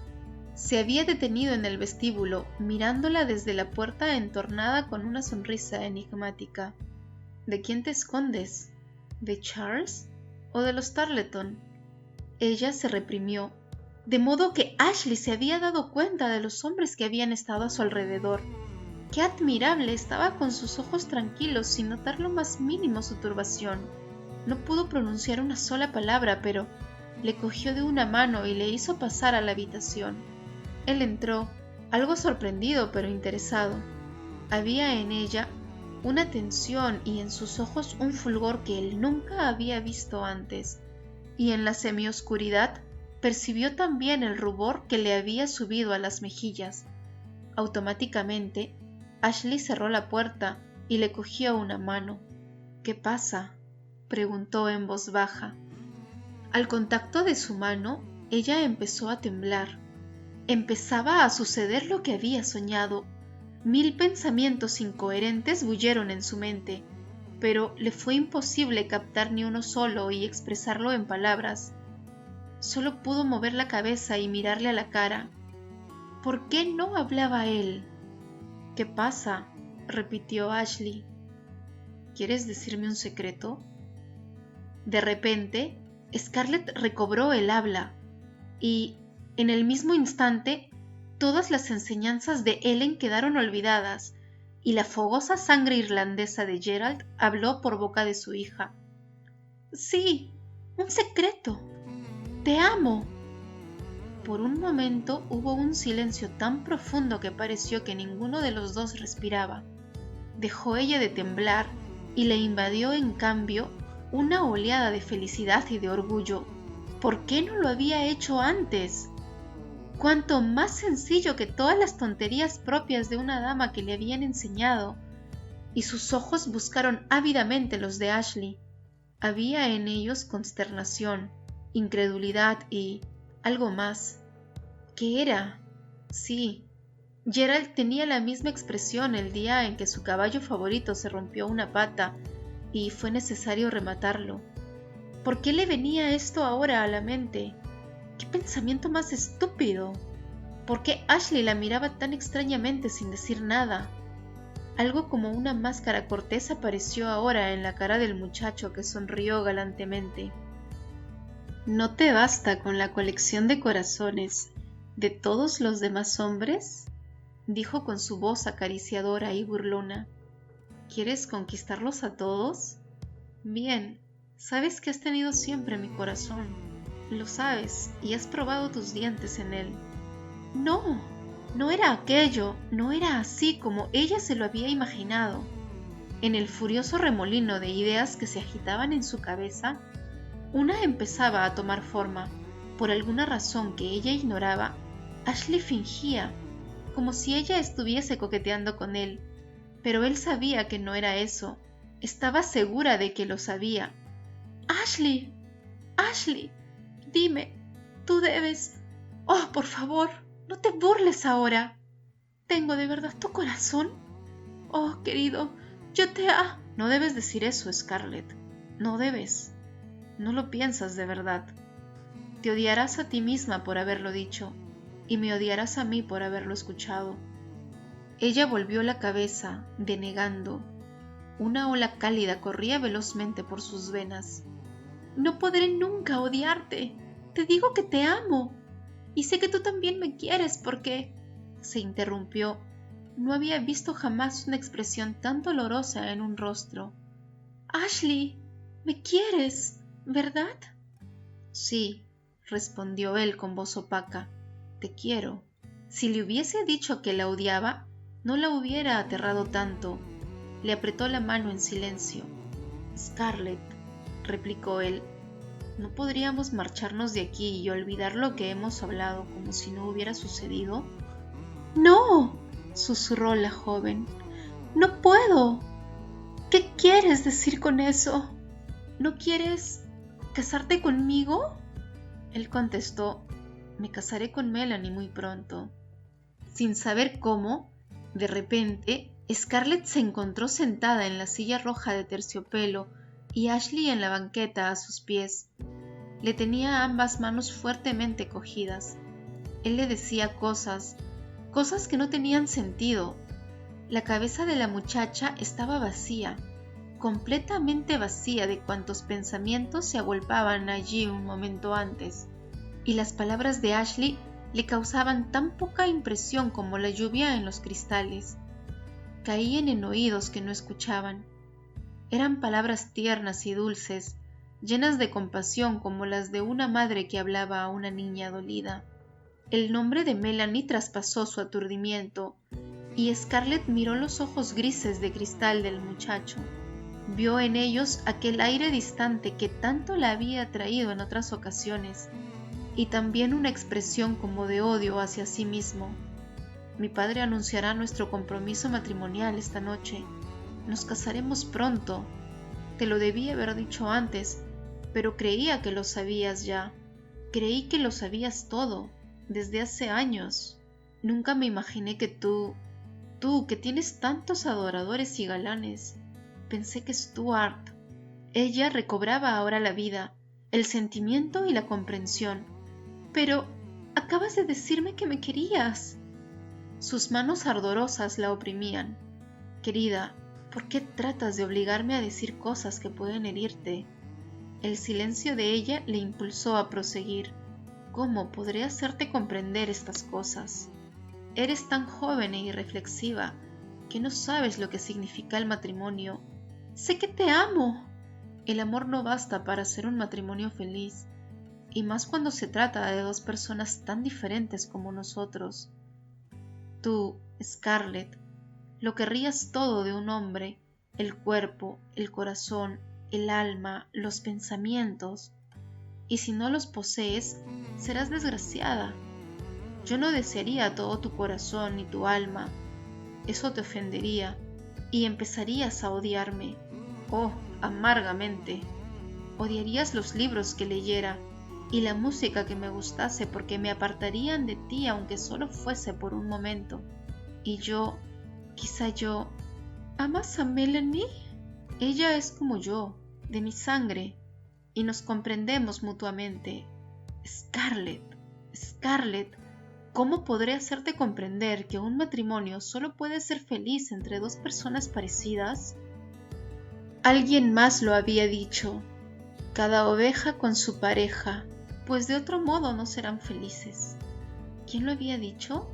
Se había detenido en el vestíbulo, mirándola desde la puerta entornada con una sonrisa enigmática. ¿De quién te escondes? ¿De Charles? ¿O de los Tarleton? Ella se reprimió, de modo que Ashley se había dado cuenta de los hombres que habían estado a su alrededor. ¡Qué admirable! Estaba con sus ojos tranquilos, sin notar lo más mínimo su turbación. No pudo pronunciar una sola palabra, pero le cogió de una mano y le hizo pasar a la habitación. Él entró, algo sorprendido pero interesado. Había en ella una tensión y en sus ojos un fulgor que él nunca había visto antes, y en la semioscuridad percibió también el rubor que le había subido a las mejillas. Automáticamente, Ashley cerró la puerta y le cogió una mano. ¿Qué pasa?, preguntó en voz baja. Al contacto de su mano, ella empezó a temblar. Empezaba a suceder lo que había soñado. 1000 pensamientos incoherentes bullieron en su mente, pero le fue imposible captar ni uno solo y expresarlo en palabras. Solo pudo mover la cabeza y mirarle a la cara. ¿Por qué no hablaba él? ¿Qué pasa?, repitió Ashley. ¿Quieres decirme un secreto? De repente, Scarlett recobró el habla y, en el mismo instante, todas las enseñanzas de Ellen quedaron olvidadas y la fogosa sangre irlandesa de Gerald habló por boca de su hija. Sí, un secreto. Te amo. Por un momento hubo un silencio tan profundo que pareció que ninguno de los dos respiraba. Dejó ella de temblar y le invadió en cambio una oleada de felicidad y de orgullo. ¿Por qué no lo había hecho antes? Cuánto más sencillo que todas las tonterías propias de una dama que le habían enseñado. Y sus ojos buscaron ávidamente los de Ashley. Había en ellos consternación, incredulidad y algo más. ¿Qué era? Sí, Gerald tenía la misma expresión el día en que su caballo favorito se rompió una pata y fue necesario rematarlo. ¿Por qué le venía esto ahora a la mente? ¡Qué pensamiento más estúpido! ¿Por qué Ashley la miraba tan extrañamente sin decir nada? Algo como una máscara cortés apareció ahora en la cara del muchacho, que sonrió galantemente. ¿No te basta con la colección de corazones de todos los demás hombres?, dijo con su voz acariciadora y burlona. ¿Quieres conquistarlos a todos? Bien, sabes que has tenido siempre mi corazón. Lo sabes, y has probado tus dientes en él. No, no era aquello, no era así como ella se lo había imaginado. En el furioso remolino de ideas que se agitaban en su cabeza, una empezaba a tomar forma. Por alguna razón que ella ignoraba, Ashley fingía, como si ella estuviese coqueteando con él, pero él sabía que no era eso. Estaba segura de que lo sabía. ¡Ashley! ¡Ashley! Dime, tú debes... ¡Oh, por favor! ¡No te burles ahora! ¿Tengo de verdad tu corazón? ¡Oh, querido! Yo te No debes decir eso, Scarlett. No debes. No lo piensas de verdad. Te odiarás a ti misma por haberlo dicho, y me odiarás a mí por haberlo escuchado. Ella volvió la cabeza, denegando. Una ola cálida corría velozmente por sus venas. No podré nunca odiarte. Te digo que te amo. Y sé que tú también me quieres porque... Se interrumpió. No había visto jamás una expresión tan dolorosa en un rostro. Ashley, ¿me quieres, verdad? Sí, respondió él con voz opaca. Te quiero. Si le hubiese dicho que la odiaba, no la hubiera aterrado tanto. Le apretó la mano en silencio. Scarlett, replicó él, ¿no podríamos marcharnos de aquí y olvidar lo que hemos hablado como si no hubiera sucedido? No, susurró la joven, no puedo. ¿Qué quieres decir con eso? ¿No quieres casarte conmigo? Él contestó, me casaré con Melanie muy pronto. Sin saber cómo, de repente, Scarlett se encontró sentada en la silla roja de terciopelo y Ashley en la banqueta a sus pies. Le tenía ambas manos fuertemente cogidas. Él le decía cosas que no tenían sentido. La cabeza de la muchacha estaba vacía, completamente vacía de cuantos pensamientos se agolpaban allí un momento antes, y las palabras de Ashley le causaban tan poca impresión como la lluvia en los cristales. Caían en oídos que no escuchaban. Eran palabras tiernas y dulces, llenas de compasión como las de una madre que hablaba a una niña dolida. El nombre de Melanie traspasó su aturdimiento, y Scarlett miró los ojos grises de cristal del muchacho. Vio en ellos aquel aire distante que tanto la había traído en otras ocasiones, y también una expresión como de odio hacia sí mismo. Mi padre anunciará nuestro compromiso matrimonial esta noche. Nos casaremos pronto. Te lo debí haber dicho antes, pero creía que lo sabías ya. Creí que lo sabías todo, desde hace años. Nunca me imaginé que tú que tienes tantos adoradores y galanes. Pensé que Stuart. Ella recobraba ahora la vida, el sentimiento y la comprensión. Pero acabas de decirme que me querías. Sus manos ardorosas la oprimían. Querida, ¿por qué tratas de obligarme a decir cosas que pueden herirte? El silencio de ella le impulsó a proseguir. ¿Cómo podré hacerte comprender estas cosas? Eres tan joven e irreflexiva que no sabes lo que significa el matrimonio. Sé que te amo. El amor no basta para hacer un matrimonio feliz, y más cuando se trata de dos personas tan diferentes como nosotros. Tú, Scarlett, lo querrías todo de un hombre, el cuerpo, el corazón, el alma, los pensamientos, y si no los posees, serás desgraciada. Yo no desearía todo tu corazón ni tu alma. Eso te ofendería, y empezarías a odiarme. Oh, amargamente. Odiarías los libros que leyera y la música que me gustase porque me apartarían de ti aunque solo fuese por un momento. Y yo, quizá yo... ¿Amas a Melanie? Ella es como yo, de mi sangre, y nos comprendemos mutuamente. Scarlett, Scarlett, ¿cómo podré hacerte comprender que un matrimonio solo puede ser feliz entre dos personas parecidas? Alguien más lo había dicho, cada oveja con su pareja, pues de otro modo no serán felices. ¿Quién lo había dicho?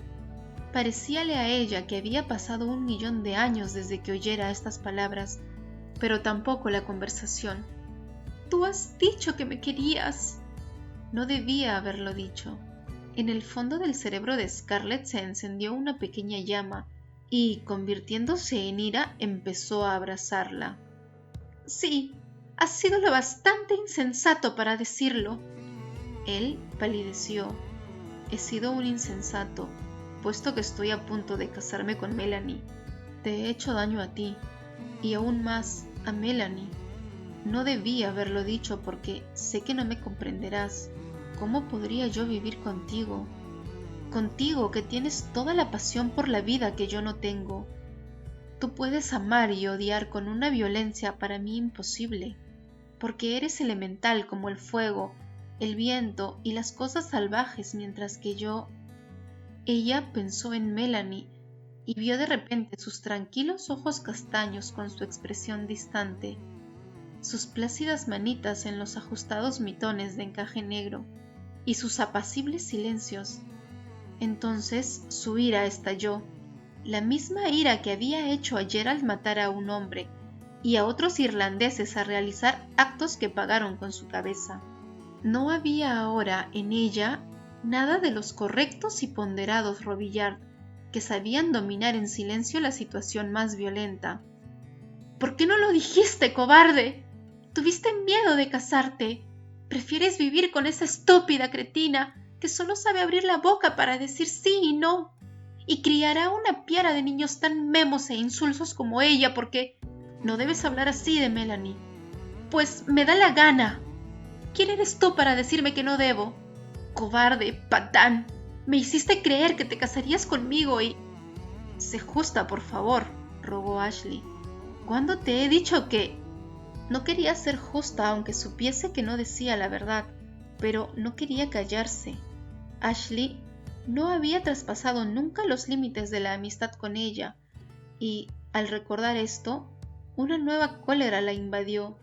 Parecíale a ella que había pasado 1.000.000 de años desde que oyera estas palabras, pero tampoco la conversación. Tú has dicho que me querías. No debía haberlo dicho. En el fondo del cerebro de Scarlett se encendió una pequeña llama y, convirtiéndose en ira, empezó a abrazarla. Sí, has sido lo bastante insensato para decirlo. Él palideció. He sido un insensato, puesto que estoy a punto de casarme con Melanie. Te he hecho daño a ti, y aún más a Melanie. No debí haberlo dicho porque sé que no me comprenderás. ¿Cómo podría yo vivir contigo? Contigo que tienes toda la pasión por la vida que yo no tengo. Tú puedes amar y odiar con una violencia para mí imposible, porque eres elemental como el fuego, el viento y las cosas salvajes, mientras que yo... Ella pensó en Melanie y vio de repente sus tranquilos ojos castaños con su expresión distante, sus plácidas manitas en los ajustados mitones de encaje negro y sus apacibles silencios. Entonces su ira estalló, la misma ira que había hecho ayer al matar a un hombre y a otros irlandeses a realizar actos que pagaron con su cabeza. No había ahora en ella nada de los correctos y ponderados Robillard, que sabían dominar en silencio la situación más violenta. ¿Por qué no lo dijiste, cobarde? Tuviste miedo de casarte. Prefieres vivir con esa estúpida cretina que solo sabe abrir la boca para decir sí y no, y criará una piara de niños tan memos e insulsos como ella porque no debes hablar así de Melanie. Pues me da la gana. ¿Quién eres tú para decirme que no debo? Cobarde, patán. Me hiciste creer que te casarías conmigo y... Sé justa, por favor, rogó Ashley. ¿Cuándo te he dicho que...? No quería ser justa aunque supiese que no decía la verdad, pero no quería callarse. Ashley no había traspasado nunca los límites de la amistad con ella, y, al recordar esto, una nueva cólera la invadió,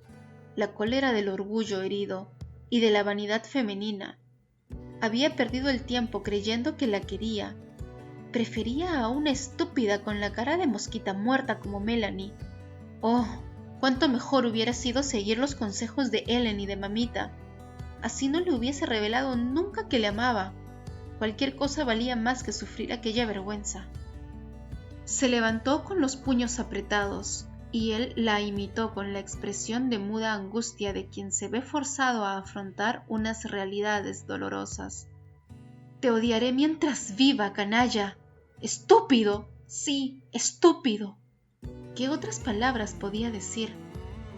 la cólera del orgullo herido y de la vanidad femenina. Había perdido el tiempo creyendo que la quería. Prefería a una estúpida con la cara de mosquita muerta como Melanie. Oh, cuánto mejor hubiera sido seguir los consejos de Ellen y de mamita. Así no le hubiese revelado nunca que le amaba. Cualquier cosa valía más que sufrir aquella vergüenza. Se levantó con los puños apretados, y él la imitó con la expresión de muda angustia de quien se ve forzado a afrontar unas realidades dolorosas. «Te odiaré mientras viva, canalla. Estúpido, sí, estúpido». ¿Qué otras palabras podía decir?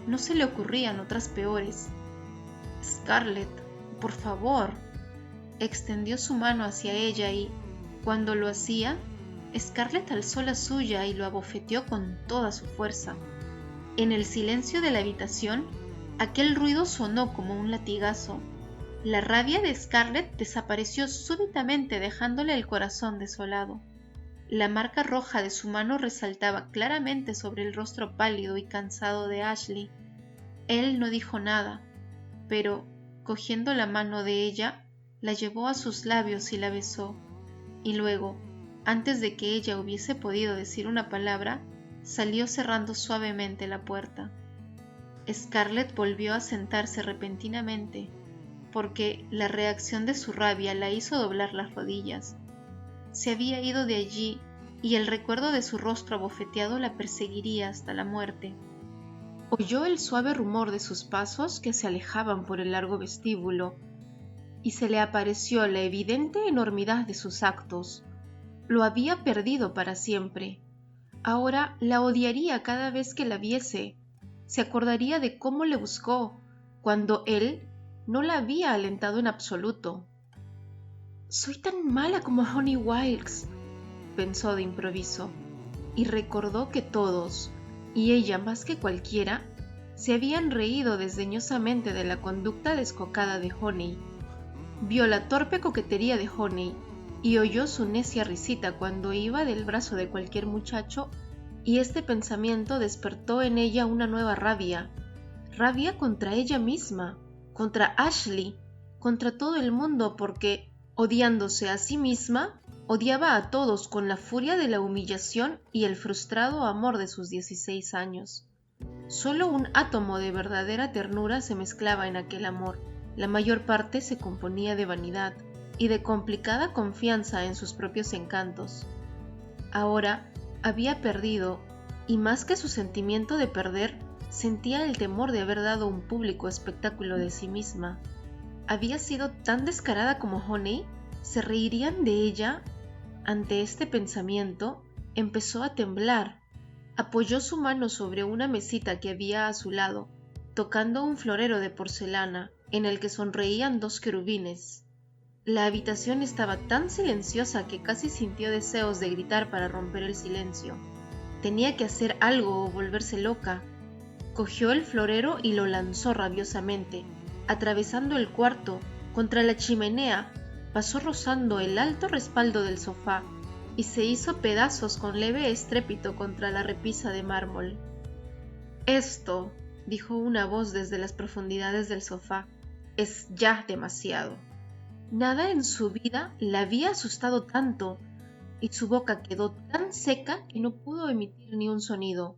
No se le ocurrían otras peores. «Scarlett, por favor». Extendió su mano hacia ella y, cuando lo hacía, Scarlett alzó la suya y lo abofeteó con toda su fuerza. En el silencio de la habitación, aquel ruido sonó como un latigazo. La rabia de Scarlett desapareció súbitamente dejándole el corazón desolado. La marca roja de su mano resaltaba claramente sobre el rostro pálido y cansado de Ashley. Él no dijo nada, pero, cogiendo la mano de ella, la llevó a sus labios y la besó, y luego, antes de que ella hubiese podido decir una palabra, salió cerrando suavemente la puerta. Scarlett volvió a sentarse repentinamente, porque la reacción de su rabia la hizo doblar las rodillas. Se había ido de allí y el recuerdo de su rostro abofeteado la perseguiría hasta la muerte. Oyó el suave rumor de sus pasos que se alejaban por el largo vestíbulo, y se le apareció la evidente enormidad de sus actos. Lo había perdido para siempre. Ahora la odiaría cada vez que la viese. Se acordaría de cómo le buscó, cuando él no la había alentado en absoluto. «Soy tan mala como Honey Wilkes», pensó de improviso, y recordó que todos, y ella más que cualquiera, se habían reído desdeñosamente de la conducta descocada de Honey. Vio la torpe coquetería de Honey y oyó su necia risita cuando iba del brazo de cualquier muchacho, y este pensamiento despertó en ella una nueva rabia contra ella misma, contra Ashley, contra todo el mundo, porque, odiándose a sí misma, odiaba a todos con la furia de la humillación y el frustrado amor de sus 16 años. Solo un átomo de verdadera ternura se mezclaba en aquel amor. La mayor parte se componía de vanidad y de complicada confianza en sus propios encantos. Ahora había perdido, y más que su sentimiento de perder, sentía el temor de haber dado un público espectáculo de sí misma. Había sido tan descarada como Honey. ¿Se reirían de ella? Ante este pensamiento, empezó a temblar. Apoyó su mano sobre una mesita que había a su lado, tocando un florero de porcelana, en el que sonreían 2 querubines. La habitación estaba tan silenciosa que casi sintió deseos de gritar para romper el silencio. Tenía que hacer algo o volverse loca. Cogió el florero y lo lanzó rabiosamente, atravesando el cuarto, contra la chimenea, pasó rozando el alto respaldo del sofá y se hizo pedazos con leve estrépito contra la repisa de mármol. «Esto», dijo una voz desde las profundidades del sofá, «es ya demasiado». Nada en su vida la había asustado tanto, y su boca quedó tan seca que no pudo emitir ni un sonido.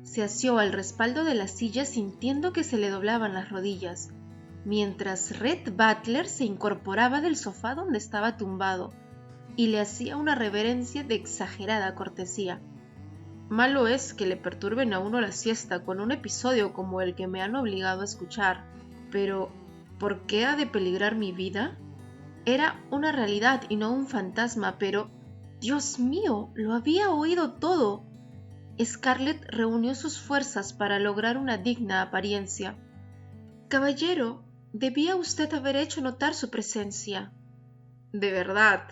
Se asió al respaldo de la silla sintiendo que se le doblaban las rodillas, mientras Rhett Butler se incorporaba del sofá donde estaba tumbado, y le hacía una reverencia de exagerada cortesía. Malo es que le perturben a uno la siesta con un episodio como el que me han obligado a escuchar, pero ¿por qué ha de peligrar mi vida? Era una realidad y no un fantasma, pero ¡Dios mío! Lo había oído todo. Scarlett reunió sus fuerzas para lograr una digna apariencia. Caballero, debía usted haber hecho notar su presencia. De verdad.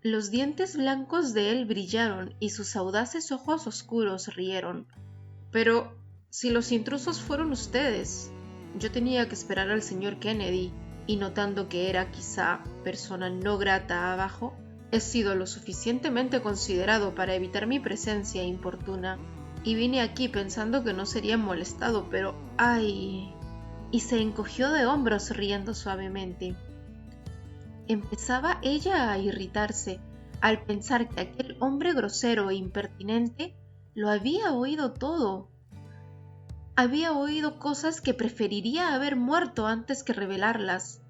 Los dientes blancos de él brillaron y sus audaces ojos oscuros rieron. Pero si los intrusos fueron ustedes, yo tenía que esperar al señor Kennedy, y notando que era quizá persona no grata abajo, he sido lo suficientemente considerado para evitar mi presencia importuna, y vine aquí pensando que no sería molestado, pero ¡ay! Y se encogió de hombros riendo suavemente. Empezaba ella a irritarse al pensar que aquel hombre grosero e impertinente lo había oído todo. Había oído cosas que preferiría haber muerto antes que revelarlas.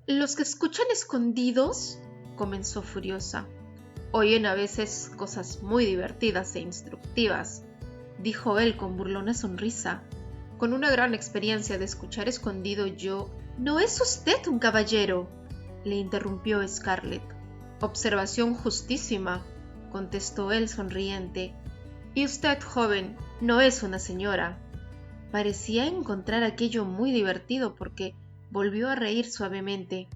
«Los que escuchan escondidos», comenzó furiosa, «oyen a veces cosas muy divertidas e instructivas», dijo él con burlona sonrisa. «Con una gran experiencia de escuchar escondido yo...» «No es usted un caballero», le interrumpió Scarlett. «Observación justísima», contestó él sonriente. «Y usted, joven, no es una señora». Parecía encontrar aquello muy divertido porque volvió a reír suavemente.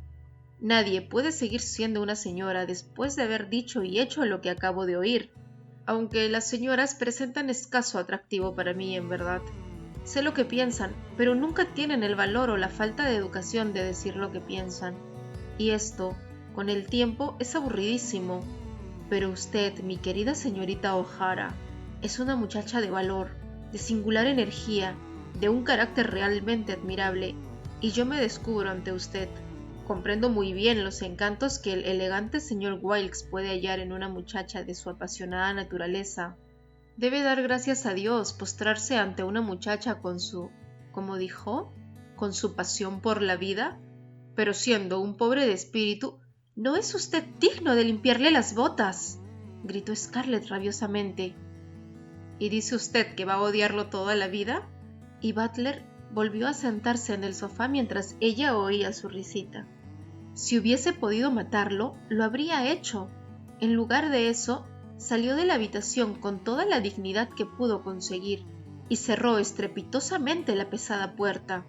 Nadie puede seguir siendo una señora después de haber dicho y hecho lo que acabo de oír, aunque las señoras presentan escaso atractivo para mí, en verdad. Sé lo que piensan, pero nunca tienen el valor o la falta de educación de decir lo que piensan. Y esto, con el tiempo, es aburridísimo. Pero usted, mi querida señorita O'Hara, es una muchacha de valor, de singular energía, de un carácter realmente admirable, y yo me descubro ante usted. Comprendo muy bien los encantos que el elegante señor Wilkes puede hallar en una muchacha de su apasionada naturaleza. Debe dar gracias a Dios postrarse ante una muchacha con su, ¿cómo dijo?, con su pasión por la vida, pero siendo un pobre de espíritu, «¿No es usted digno de limpiarle las botas?», gritó Scarlett rabiosamente. «¿Y dice usted que va a odiarlo toda la vida?», y Butler volvió a sentarse en el sofá mientras ella oía su risita. Si hubiese podido matarlo, lo habría hecho. En lugar de eso, salió de la habitación con toda la dignidad que pudo conseguir y cerró estrepitosamente la pesada puerta.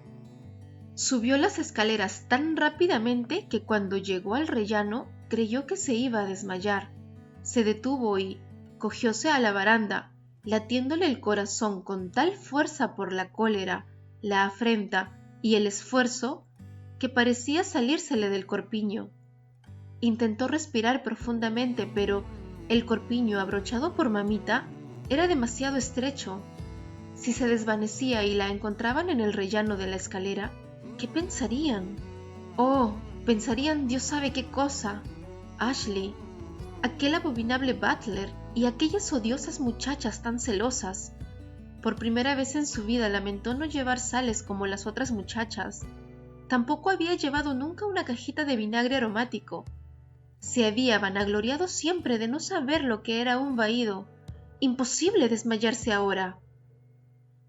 Subió las escaleras tan rápidamente que cuando llegó al rellano creyó que se iba a desmayar. Se detuvo y cogióse a la baranda, latiéndole el corazón con tal fuerza por la cólera, la afrenta y el esfuerzo que parecía salírsele del corpiño. Intentó respirar profundamente, pero el corpiño abrochado por mamita era demasiado estrecho. Si se desvanecía y la encontraban en el rellano de la escalera, ¿qué pensarían? Oh, pensarían Dios sabe qué cosa. Ashley, aquel abominable Butler y aquellas odiosas muchachas tan celosas. Por primera vez en su vida lamentó no llevar sales como las otras muchachas. Tampoco había llevado nunca una cajita de vinagre aromático. Se había vanagloriado siempre de no saber lo que era un vaído. Imposible desmayarse ahora.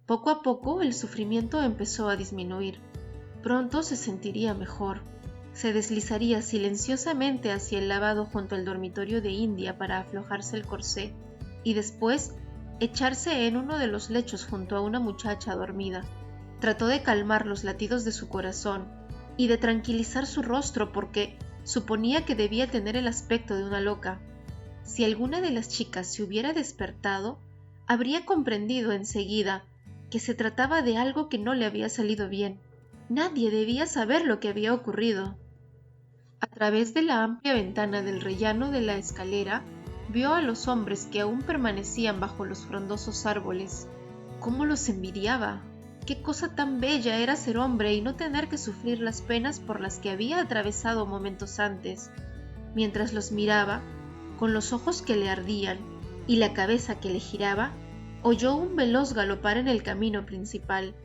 Poco a poco el sufrimiento empezó a disminuir. Pronto se sentiría mejor. Se deslizaría silenciosamente hacia el lavado junto al dormitorio de India para aflojarse el corsé y después echarse en uno de los lechos junto a una muchacha dormida. Trató de calmar los latidos de su corazón y de tranquilizar su rostro porque suponía que debía tener el aspecto de una loca. Si alguna de las chicas se hubiera despertado, habría comprendido enseguida que se trataba de algo que no le había salido bien. Nadie debía saber lo que había ocurrido. A través de la amplia ventana del rellano de la escalera, vio a los hombres que aún permanecían bajo los frondosos árboles. ¿Cómo los envidiaba? Qué cosa tan bella era ser hombre y no tener que sufrir las penas por las que había atravesado momentos antes. Mientras los miraba, con los ojos que le ardían y la cabeza que le giraba, oyó un veloz galopar en el camino principal,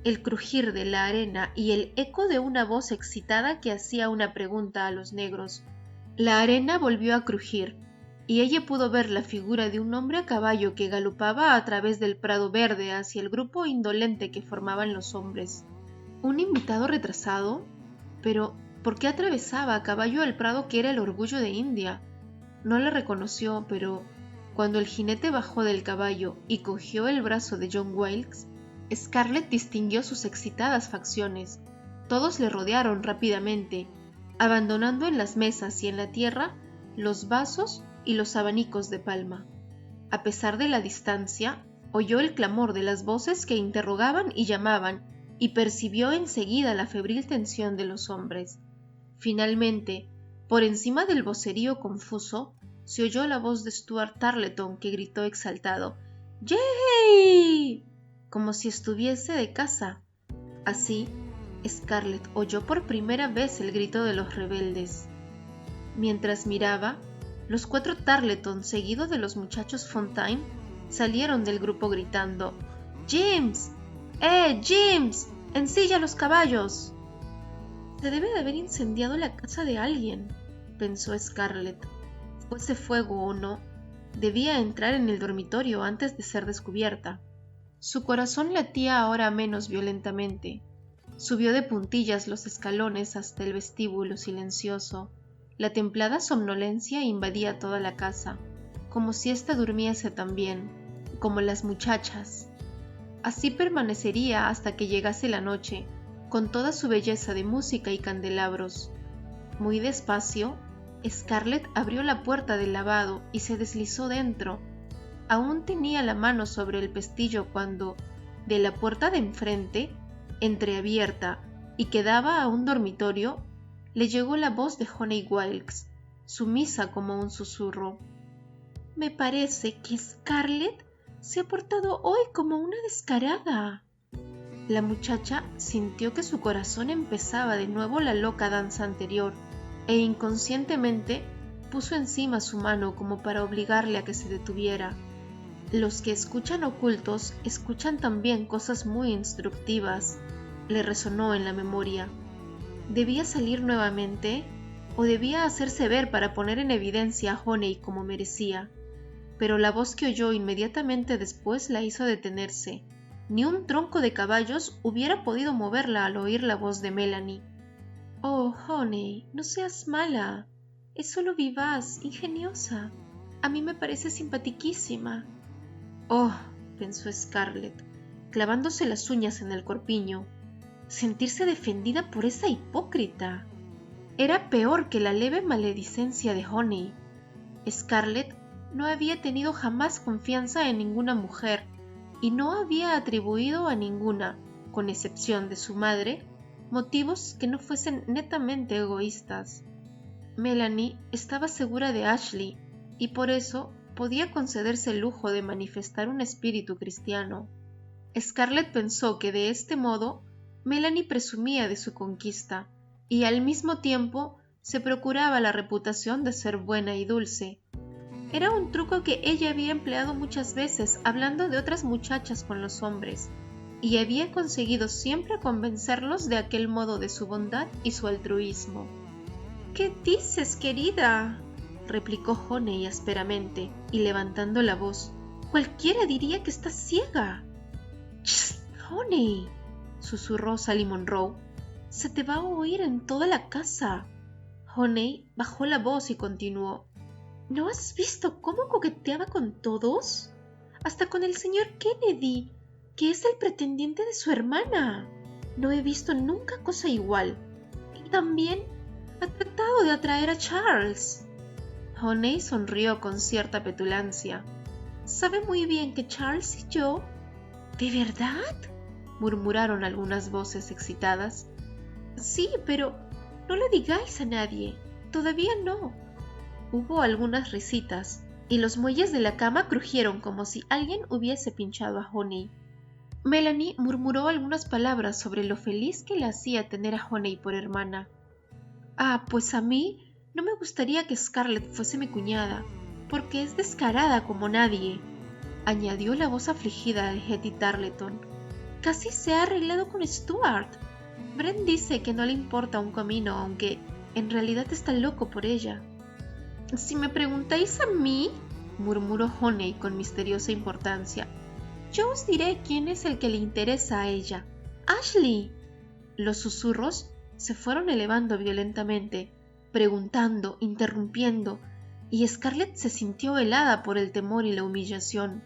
el crujir de la arena y el eco de una voz excitada que hacía una pregunta a los negros. La arena volvió a crujir, y ella pudo ver la figura de un hombre a caballo que galopaba a través del prado verde hacia el grupo indolente que formaban los hombres. ¿Un invitado retrasado? Pero, ¿por qué atravesaba a caballo el prado que era el orgullo de India? No le reconoció, pero cuando el jinete bajó del caballo y cogió el brazo de John Wilkes, Scarlett distinguió sus excitadas facciones. Todos le rodearon rápidamente, abandonando en las mesas y en la tierra los vasos y los abanicos de palma. A pesar de la distancia, oyó el clamor de las voces que interrogaban y llamaban, y percibió enseguida la febril tensión de los hombres. Finalmente, por encima del vocerío confuso, se oyó la voz de Stuart Tarleton que gritó exaltado «¡Yay!», como si estuviese de caza. Así, Scarlett oyó por primera vez el grito de los rebeldes. Mientras miraba, los 4 Tarleton, seguidos de los muchachos Fontaine, salieron del grupo gritando «¡James! James! ¡Ensilla los caballos!». «Se debe de haber incendiado la casa de alguien», pensó Scarlett. Fuese fuego o no, debía entrar en el dormitorio antes de ser descubierta. Su corazón latía ahora menos violentamente. Subió de puntillas los escalones hasta el vestíbulo silencioso. La templada somnolencia invadía toda la casa, como si ésta durmiese también, como las muchachas. Así permanecería hasta que llegase la noche, con toda su belleza de música y candelabros. Muy despacio, Scarlett abrió la puerta del lavado y se deslizó dentro. Aún tenía la mano sobre el pestillo cuando, de la puerta de enfrente, entreabierta y que daba a un dormitorio, le llegó la voz de Honey Wilkes, sumisa como un susurro. «Me parece que Scarlett se ha portado hoy como una descarada». La muchacha sintió que su corazón empezaba de nuevo la loca danza anterior e inconscientemente puso encima su mano como para obligarle a que se detuviera. Los que escuchan ocultos escuchan también cosas muy instructivas, le resonó en la memoria. ¿Debía salir nuevamente o debía hacerse ver para poner en evidencia a Honey como merecía? Pero la voz que oyó inmediatamente después la hizo detenerse. Ni un tronco de caballos hubiera podido moverla al oír la voz de Melanie. «Oh, Honey, no seas mala. Es solo vivaz, ingeniosa. A mí me parece simpatiquísima». «Oh», pensó Scarlett, clavándose las uñas en el corpiño, sentirse defendida por esa hipócrita. Era peor que la leve maledicencia de Honey. Scarlett no había tenido jamás confianza en ninguna mujer y no había atribuido a ninguna, con excepción de su madre, motivos que no fuesen netamente egoístas. Melanie estaba segura de Ashley y por eso podía concederse el lujo de manifestar un espíritu cristiano. Scarlett pensó que de este modo Melanie presumía de su conquista y al mismo tiempo se procuraba la reputación de ser buena y dulce. Era un truco que ella había empleado muchas veces hablando de otras muchachas con los hombres, y había conseguido siempre convencerlos de aquel modo de su bondad y su altruismo. «¿Qué dices, querida?», replicó Honey ásperamente y levantando la voz. «Cualquiera diría que estás ciega». «¡Chst, Honey!», susurró Sally Monroe. «Se te va a oír en toda la casa». Honey bajó la voz y continuó. «¿No has visto cómo coqueteaba con todos? Hasta con el señor Kennedy, que es el pretendiente de su hermana. No he visto nunca cosa igual. Y también ha tratado de atraer a Charles». Honey sonrió con cierta petulancia. «Sabe muy bien que Charles y yo...» «¿De verdad?», murmuraron algunas voces excitadas. «Sí, pero no lo digáis a nadie. Todavía no». Hubo algunas risitas, y los muelles de la cama crujieron como si alguien hubiese pinchado a Honey. Melanie murmuró algunas palabras sobre lo feliz que le hacía tener a Honey por hermana. «Ah, pues a mí no me gustaría que Scarlett fuese mi cuñada, porque es descarada como nadie», añadió la voz afligida de Hetty Tarleton. «Casi se ha arreglado con Stuart. Brent dice que no le importa un comino, aunque en realidad está loco por ella». Si me preguntáis a mí, murmuró Honey con misteriosa importancia, yo os diré quién es el que le interesa a ella. ¡Ashley! Los susurros se fueron elevando violentamente, preguntando, interrumpiendo, y Scarlett se sintió helada por el temor y la humillación.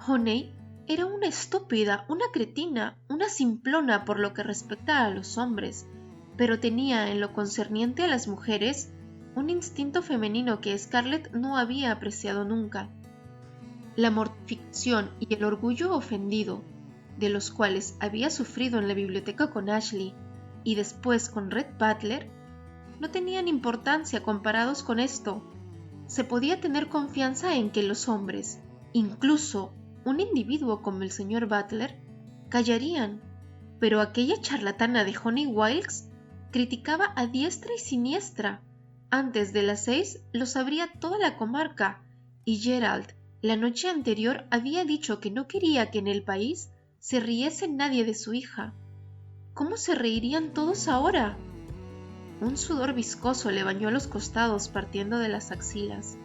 Honey era una estúpida, una cretina, una simplona por lo que respecta a los hombres, pero tenía en lo concerniente a las mujeres un instinto femenino que Scarlett no había apreciado nunca. La mortificación y el orgullo ofendido, de los cuales había sufrido en la biblioteca con Ashley y después con Red Butler, no tenían importancia comparados con esto. Se podía tener confianza en que los hombres, incluso un individuo como el señor Butler, callarían, pero aquella charlatana de Honey Wilkes criticaba a diestra y siniestra. Antes de las 6 lo sabría toda la comarca, y Gerald, la noche anterior, había dicho que no quería que en el país se riese nadie de su hija. ¿Cómo se reirían todos ahora? Un sudor viscoso le bañó los costados partiendo de las axilas.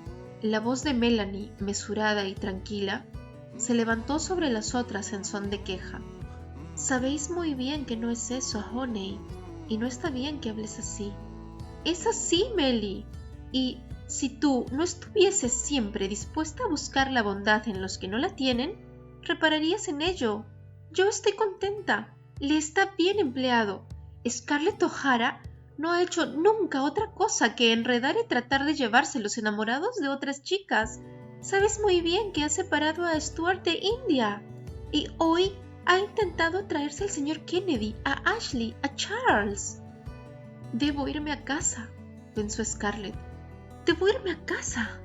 La voz de Melanie, mesurada y tranquila, se levantó sobre las otras en son de queja. Sabéis muy bien que no es eso, Honey, y no está bien que hables así. Es así, Melly, y si tú no estuvieses siempre dispuesta a buscar la bondad en los que no la tienen, repararías en ello. Yo estoy contenta, le está bien empleado. Scarlett O'Hara no ha hecho nunca otra cosa que enredar y tratar de llevarse los enamorados de otras chicas. Sabes muy bien que ha separado a Stuart de India, y hoy ha intentado traerse al señor Kennedy, a Ashley, a Charles. Debo irme a casa, pensó Scarlett. Debo irme a casa.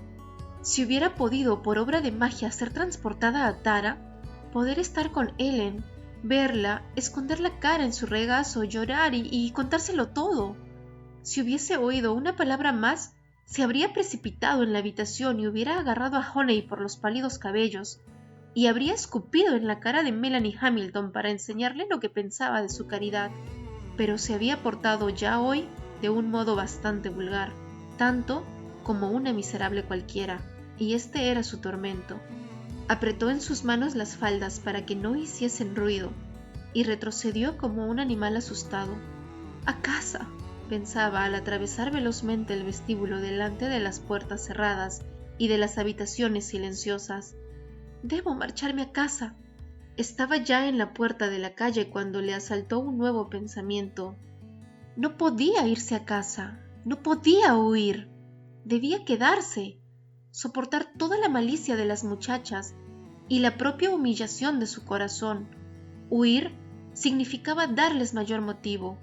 Si hubiera podido, por obra de magia, ser transportada a Tara, poder estar con Ellen, verla, esconder la cara en su regazo, llorar y contárselo todo. Si hubiese oído una palabra más, se habría precipitado en la habitación y hubiera agarrado a Honey por los pálidos cabellos, y habría escupido en la cara de Melanie Hamilton para enseñarle lo que pensaba de su caridad. Pero se había portado ya hoy de un modo bastante vulgar, tanto como una miserable cualquiera, y este era su tormento. Apretó en sus manos las faldas para que no hiciesen ruido, y retrocedió como un animal asustado. «¡A casa!», pensaba al atravesar velozmente el vestíbulo delante de las puertas cerradas y de las habitaciones silenciosas. «Debo marcharme a casa». Estaba ya en la puerta de la calle cuando le asaltó un nuevo pensamiento. No podía irse a casa, no podía huir, debía quedarse, soportar toda la malicia de las muchachas y la propia humillación de su corazón. Huir significaba darles mayor motivo.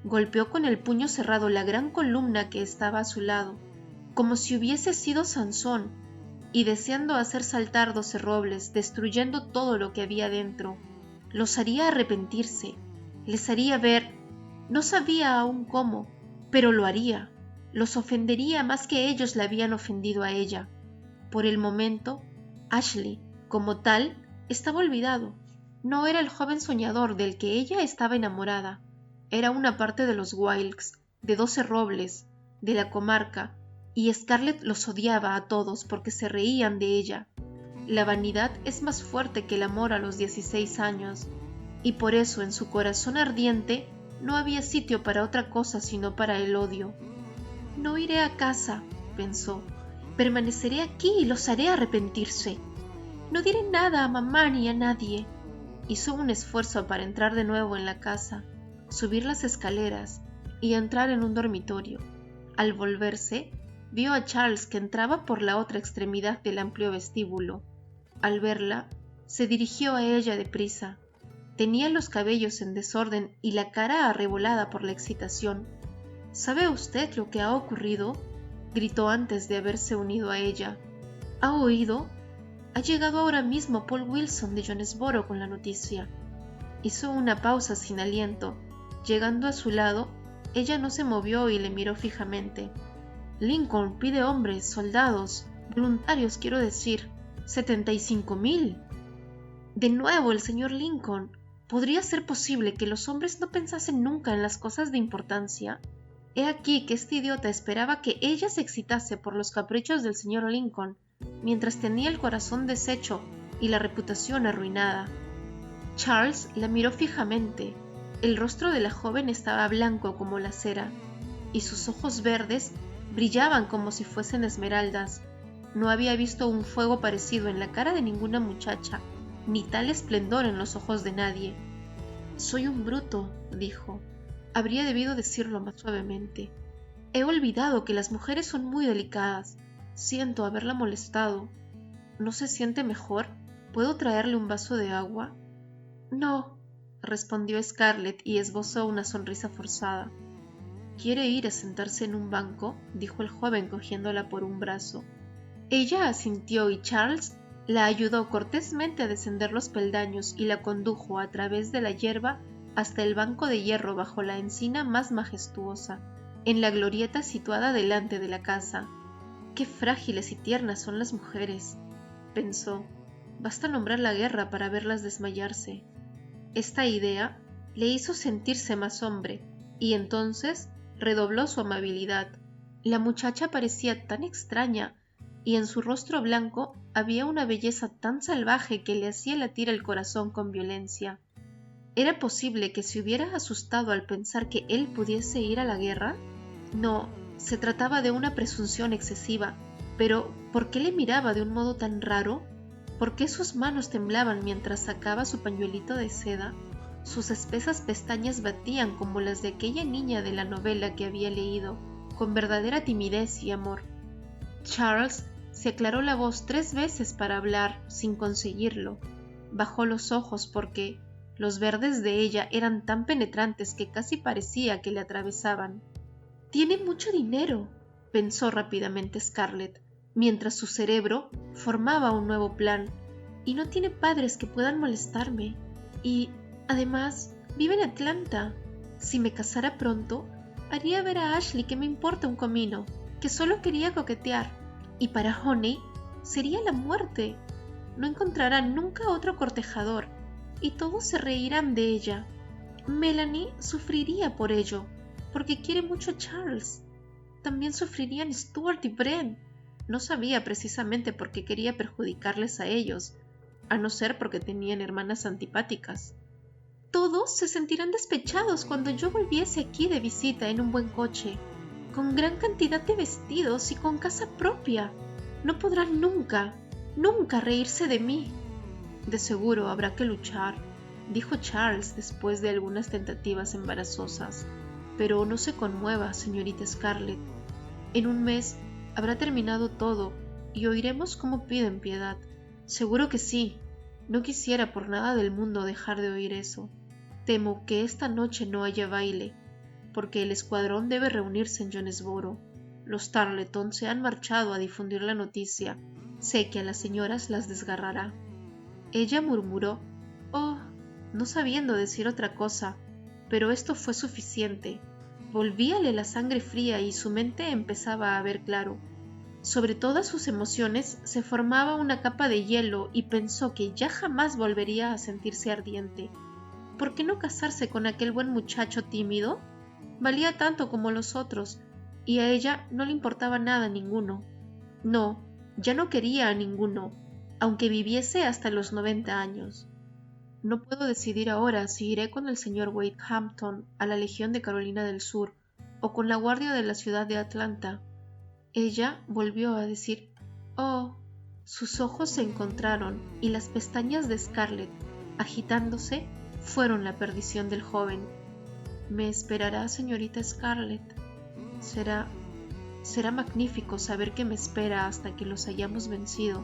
Golpeó con el puño cerrado la gran columna que estaba a su lado, como si hubiese sido Sansón, y deseando hacer saltar 12 robles, destruyendo todo lo que había dentro. Los haría arrepentirse, les haría ver, no sabía aún cómo, pero lo haría. Los ofendería más que ellos la habían ofendido a ella. Por el momento, Ashley, como tal, estaba olvidado. No era el joven soñador del que ella estaba enamorada. Era una parte de los Wilkes, de 12 robles, de la comarca, y Scarlett los odiaba a todos porque se reían de ella. La vanidad es más fuerte que el amor a los 16 años, y por eso en su corazón ardiente no había sitio para otra cosa sino para el odio. «No iré a casa», pensó, «permaneceré aquí y los haré arrepentirse. No diré nada a mamá ni a nadie». Hizo un esfuerzo para entrar de nuevo en la casa, subir las escaleras y entrar en un dormitorio. Al volverse, vio a Charles que entraba por la otra extremidad del amplio vestíbulo. Al verla, se dirigió a ella deprisa. Tenía los cabellos en desorden y la cara arrebolada por la excitación. «¿Sabe usted lo que ha ocurrido?», gritó antes de haberse unido a ella. «¿Ha oído? Ha llegado ahora mismo Paul Wilson de Jonesboro con la noticia». Hizo una pausa sin aliento. Llegando a su lado, ella no se movió y le miró fijamente. «Lincoln pide hombres, soldados, voluntarios quiero decir, 75,000. De nuevo el señor Lincoln. ¿Podría ser posible que los hombres no pensasen nunca en las cosas de importancia? He aquí que este idiota esperaba que ella se excitase por los caprichos del señor Lincoln, mientras tenía el corazón deshecho y la reputación arruinada. Charles la miró fijamente. El rostro de la joven estaba blanco como la cera, y sus ojos verdes brillaban como si fuesen esmeraldas. No había visto un fuego parecido en la cara de ninguna muchacha, ni tal esplendor en los ojos de nadie. «Soy un bruto», dijo. Habría debido decirlo más suavemente. «He olvidado que las mujeres son muy delicadas. Siento haberla molestado. ¿No se siente mejor? ¿Puedo traerle un vaso de agua?» «No», respondió Scarlett y esbozó una sonrisa forzada. «¿Quiere ir a sentarse en un banco?», dijo el joven cogiéndola por un brazo. Ella asintió y Charles la ayudó cortésmente a descender los peldaños y la condujo a través de la hierba hasta el banco de hierro bajo la encina más majestuosa, en la glorieta situada delante de la casa. «Qué frágiles y tiernas son las mujeres», pensó. «Basta nombrar la guerra para verlas desmayarse». Esta idea le hizo sentirse más hombre, y entonces redobló su amabilidad. La muchacha parecía tan extraña, y en su rostro blanco había una belleza tan salvaje que le hacía latir el corazón con violencia. ¿Era posible que se hubiera asustado al pensar que él pudiese ir a la guerra? No, se trataba de una presunción excesiva, pero ¿por qué le miraba de un modo tan raro? ¿Por qué sus manos temblaban mientras sacaba su pañuelito de seda? Sus espesas pestañas batían como las de aquella niña de la novela que había leído, con verdadera timidez y amor. Charles se aclaró la voz 3 veces para hablar, sin conseguirlo. Bajó los ojos porque los verdes de ella eran tan penetrantes que casi parecía que le atravesaban. «Tiene mucho dinero», pensó rápidamente Scarlett, mientras su cerebro formaba un nuevo plan, «y no tiene padres que puedan molestarme. Y, además, vive en Atlanta. Si me casara pronto, haría ver a Ashley que me importa un comino, que solo quería coquetear. Y para Honey sería la muerte. No encontrará nunca otro cortejador, y todos se reirán de ella. Melanie sufriría por ello, porque quiere mucho a Charles. También sufrirían Stuart y Bren. No sabía precisamente por qué quería perjudicarles a ellos, a no ser porque tenían hermanas antipáticas. Todos se sentirán despechados cuando yo volviese aquí de visita en un buen coche, con gran cantidad de vestidos y con casa propia. No podrán nunca, nunca reírse de mí». «De seguro habrá que luchar», dijo Charles después de algunas tentativas embarazosas. «Pero no se conmueva, señorita Scarlett. En un mes habrá terminado todo y oiremos cómo piden piedad. Seguro que sí. No quisiera por nada del mundo dejar de oír eso. Temo que esta noche no haya baile, porque el escuadrón debe reunirse en Jonesboro. Los Tarleton se han marchado a difundir la noticia. Sé que a las señoras las desgarrará». Ella murmuró «Oh», no sabiendo decir otra cosa, pero esto fue suficiente. Volvíale la sangre fría y su mente empezaba a ver claro. Sobre todas sus emociones se formaba una capa de hielo y pensó que ya jamás volvería a sentirse ardiente. ¿Por qué no casarse con aquel buen muchacho tímido? Valía tanto como los otros, y a ella no le importaba nada ninguno. No, ya no quería a ninguno, aunque viviese hasta los 90 años. «No puedo decidir ahora si iré con el señor Wade Hampton a la Legión de Carolina del Sur o con la Guardia de la ciudad de Atlanta». Ella volvió a decir «Oh». Sus ojos se encontraron y las pestañas de Scarlett, agitándose, fueron la perdición del joven. «Me esperará, señorita Scarlett. Será magnífico saber que me espera hasta que los hayamos vencido».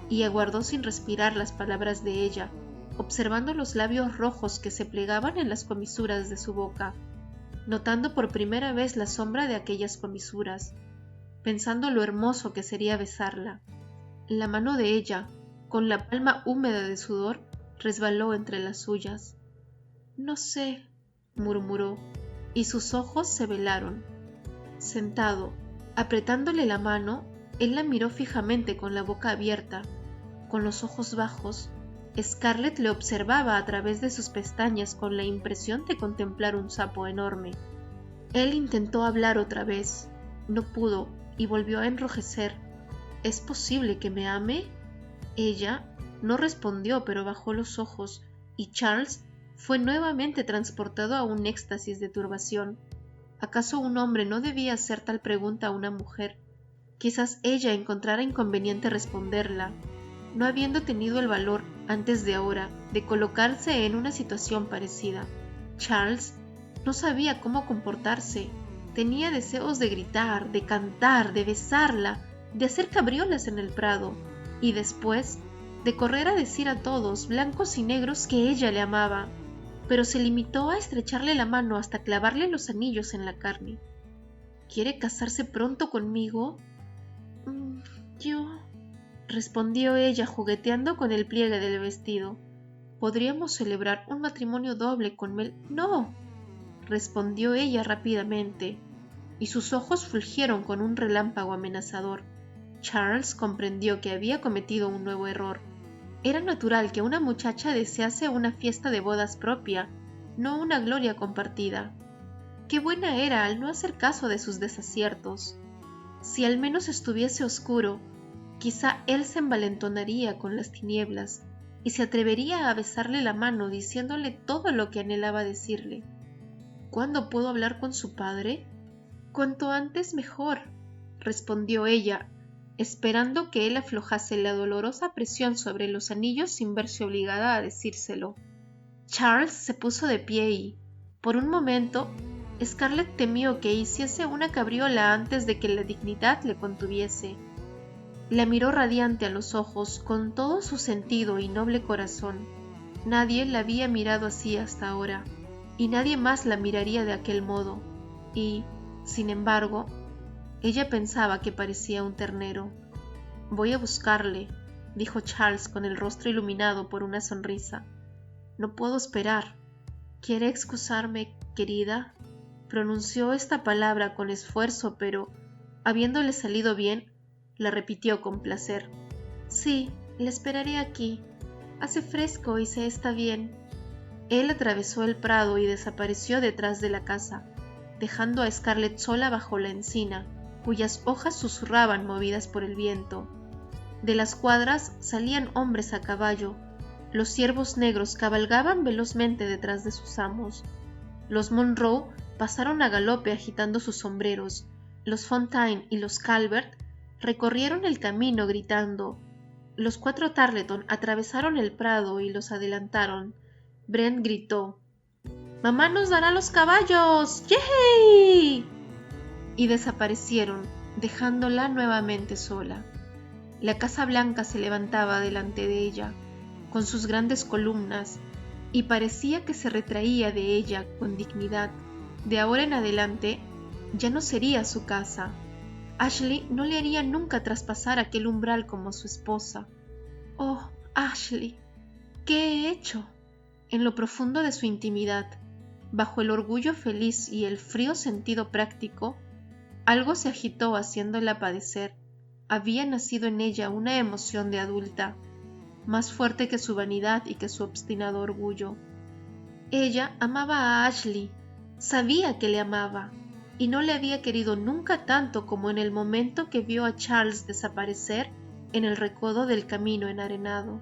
Y aguardó sin respirar las palabras de ella, observando los labios rojos que se plegaban en las comisuras de su boca, notando por primera vez la sombra de aquellas comisuras, pensando lo hermoso que sería besarla. La mano de ella, con la palma húmeda de sudor, resbaló entre las suyas. «No sé», murmuró, y sus ojos se velaron. Sentado, apretándole la mano, él la miró fijamente con la boca abierta, con los ojos bajos. Scarlett le observaba a través de sus pestañas con la impresión de contemplar un sapo enorme. Él intentó hablar otra vez, no pudo y volvió a enrojecer. ¿Es posible que me ame? Ella no respondió, pero bajó los ojos y Charles fue nuevamente transportado a un éxtasis de turbación. ¿Acaso un hombre no debía hacer tal pregunta a una mujer? Quizás ella encontrara inconveniente responderla, no habiendo tenido el valor, antes de ahora, de colocarse en una situación parecida. Charles no sabía cómo comportarse. Tenía deseos de gritar, de cantar, de besarla, de hacer cabriolas en el prado, y después de correr a decir a todos, blancos y negros, que ella le amaba, pero se limitó a estrecharle la mano hasta clavarle los anillos en la carne. ¿Quiere casarse pronto conmigo? Yo, respondió ella jugueteando con el pliegue del vestido. ¿Podríamos celebrar un matrimonio doble con Mel? No, respondió ella rápidamente, y sus ojos fulgieron con un relámpago amenazador. Charles comprendió que había cometido un nuevo error. Era natural que una muchacha desease una fiesta de bodas propia, no una gloria compartida. Qué buena era al no hacer caso de sus desaciertos. Si al menos estuviese oscuro, quizá él se envalentonaría con las tinieblas y se atrevería a besarle la mano diciéndole todo lo que anhelaba decirle. ¿Cuándo puedo hablar con su padre? Cuanto antes mejor, respondió ella, esperando que él aflojase la dolorosa presión sobre los anillos sin verse obligada a decírselo. Charles se puso de pie y, por un momento, Scarlett temió que hiciese una cabriola antes de que la dignidad le contuviese. La miró radiante a los ojos con todo su sentido y noble corazón. Nadie la había mirado así hasta ahora, y nadie más la miraría de aquel modo, y, sin embargo, ella pensaba que parecía un ternero. «Voy a buscarle», dijo Charles con el rostro iluminado por una sonrisa. «No puedo esperar. ¿Quiere excusarme, querida?». Pronunció esta palabra con esfuerzo, pero, habiéndole salido bien, la repitió con placer. «Sí, le esperaré aquí. Hace fresco y se está bien». Él atravesó el prado y desapareció detrás de la casa, dejando a Scarlett sola bajo la encina, cuyas hojas susurraban movidas por el viento. De las cuadras salían hombres a caballo. Los ciervos negros cabalgaban velozmente detrás de sus amos. Los Monroe pasaron a galope agitando sus sombreros. Los Fontaine y los Calvert recorrieron el camino gritando. Los 4 Tarleton atravesaron el prado y los adelantaron. Brent gritó: «¡Mamá nos dará los caballos! ¡Yehey!», y desaparecieron, dejándola nuevamente sola. La Casa Blanca se levantaba delante de ella, con sus grandes columnas, y parecía que se retraía de ella con dignidad. De ahora en adelante ya no sería su casa. Ashley no le haría nunca traspasar aquel umbral como su esposa. «Oh, Ashley, ¿qué he hecho?». En lo profundo de su intimidad, bajo el orgullo feliz y el frío sentido práctico, algo se agitó haciéndola padecer. Había nacido en ella una emoción de adulta, más fuerte que su vanidad y que su obstinado orgullo. Ella amaba a Ashley, sabía que le amaba, y no le había querido nunca tanto como en el momento que vio a Charles desaparecer en el recodo del camino enarenado.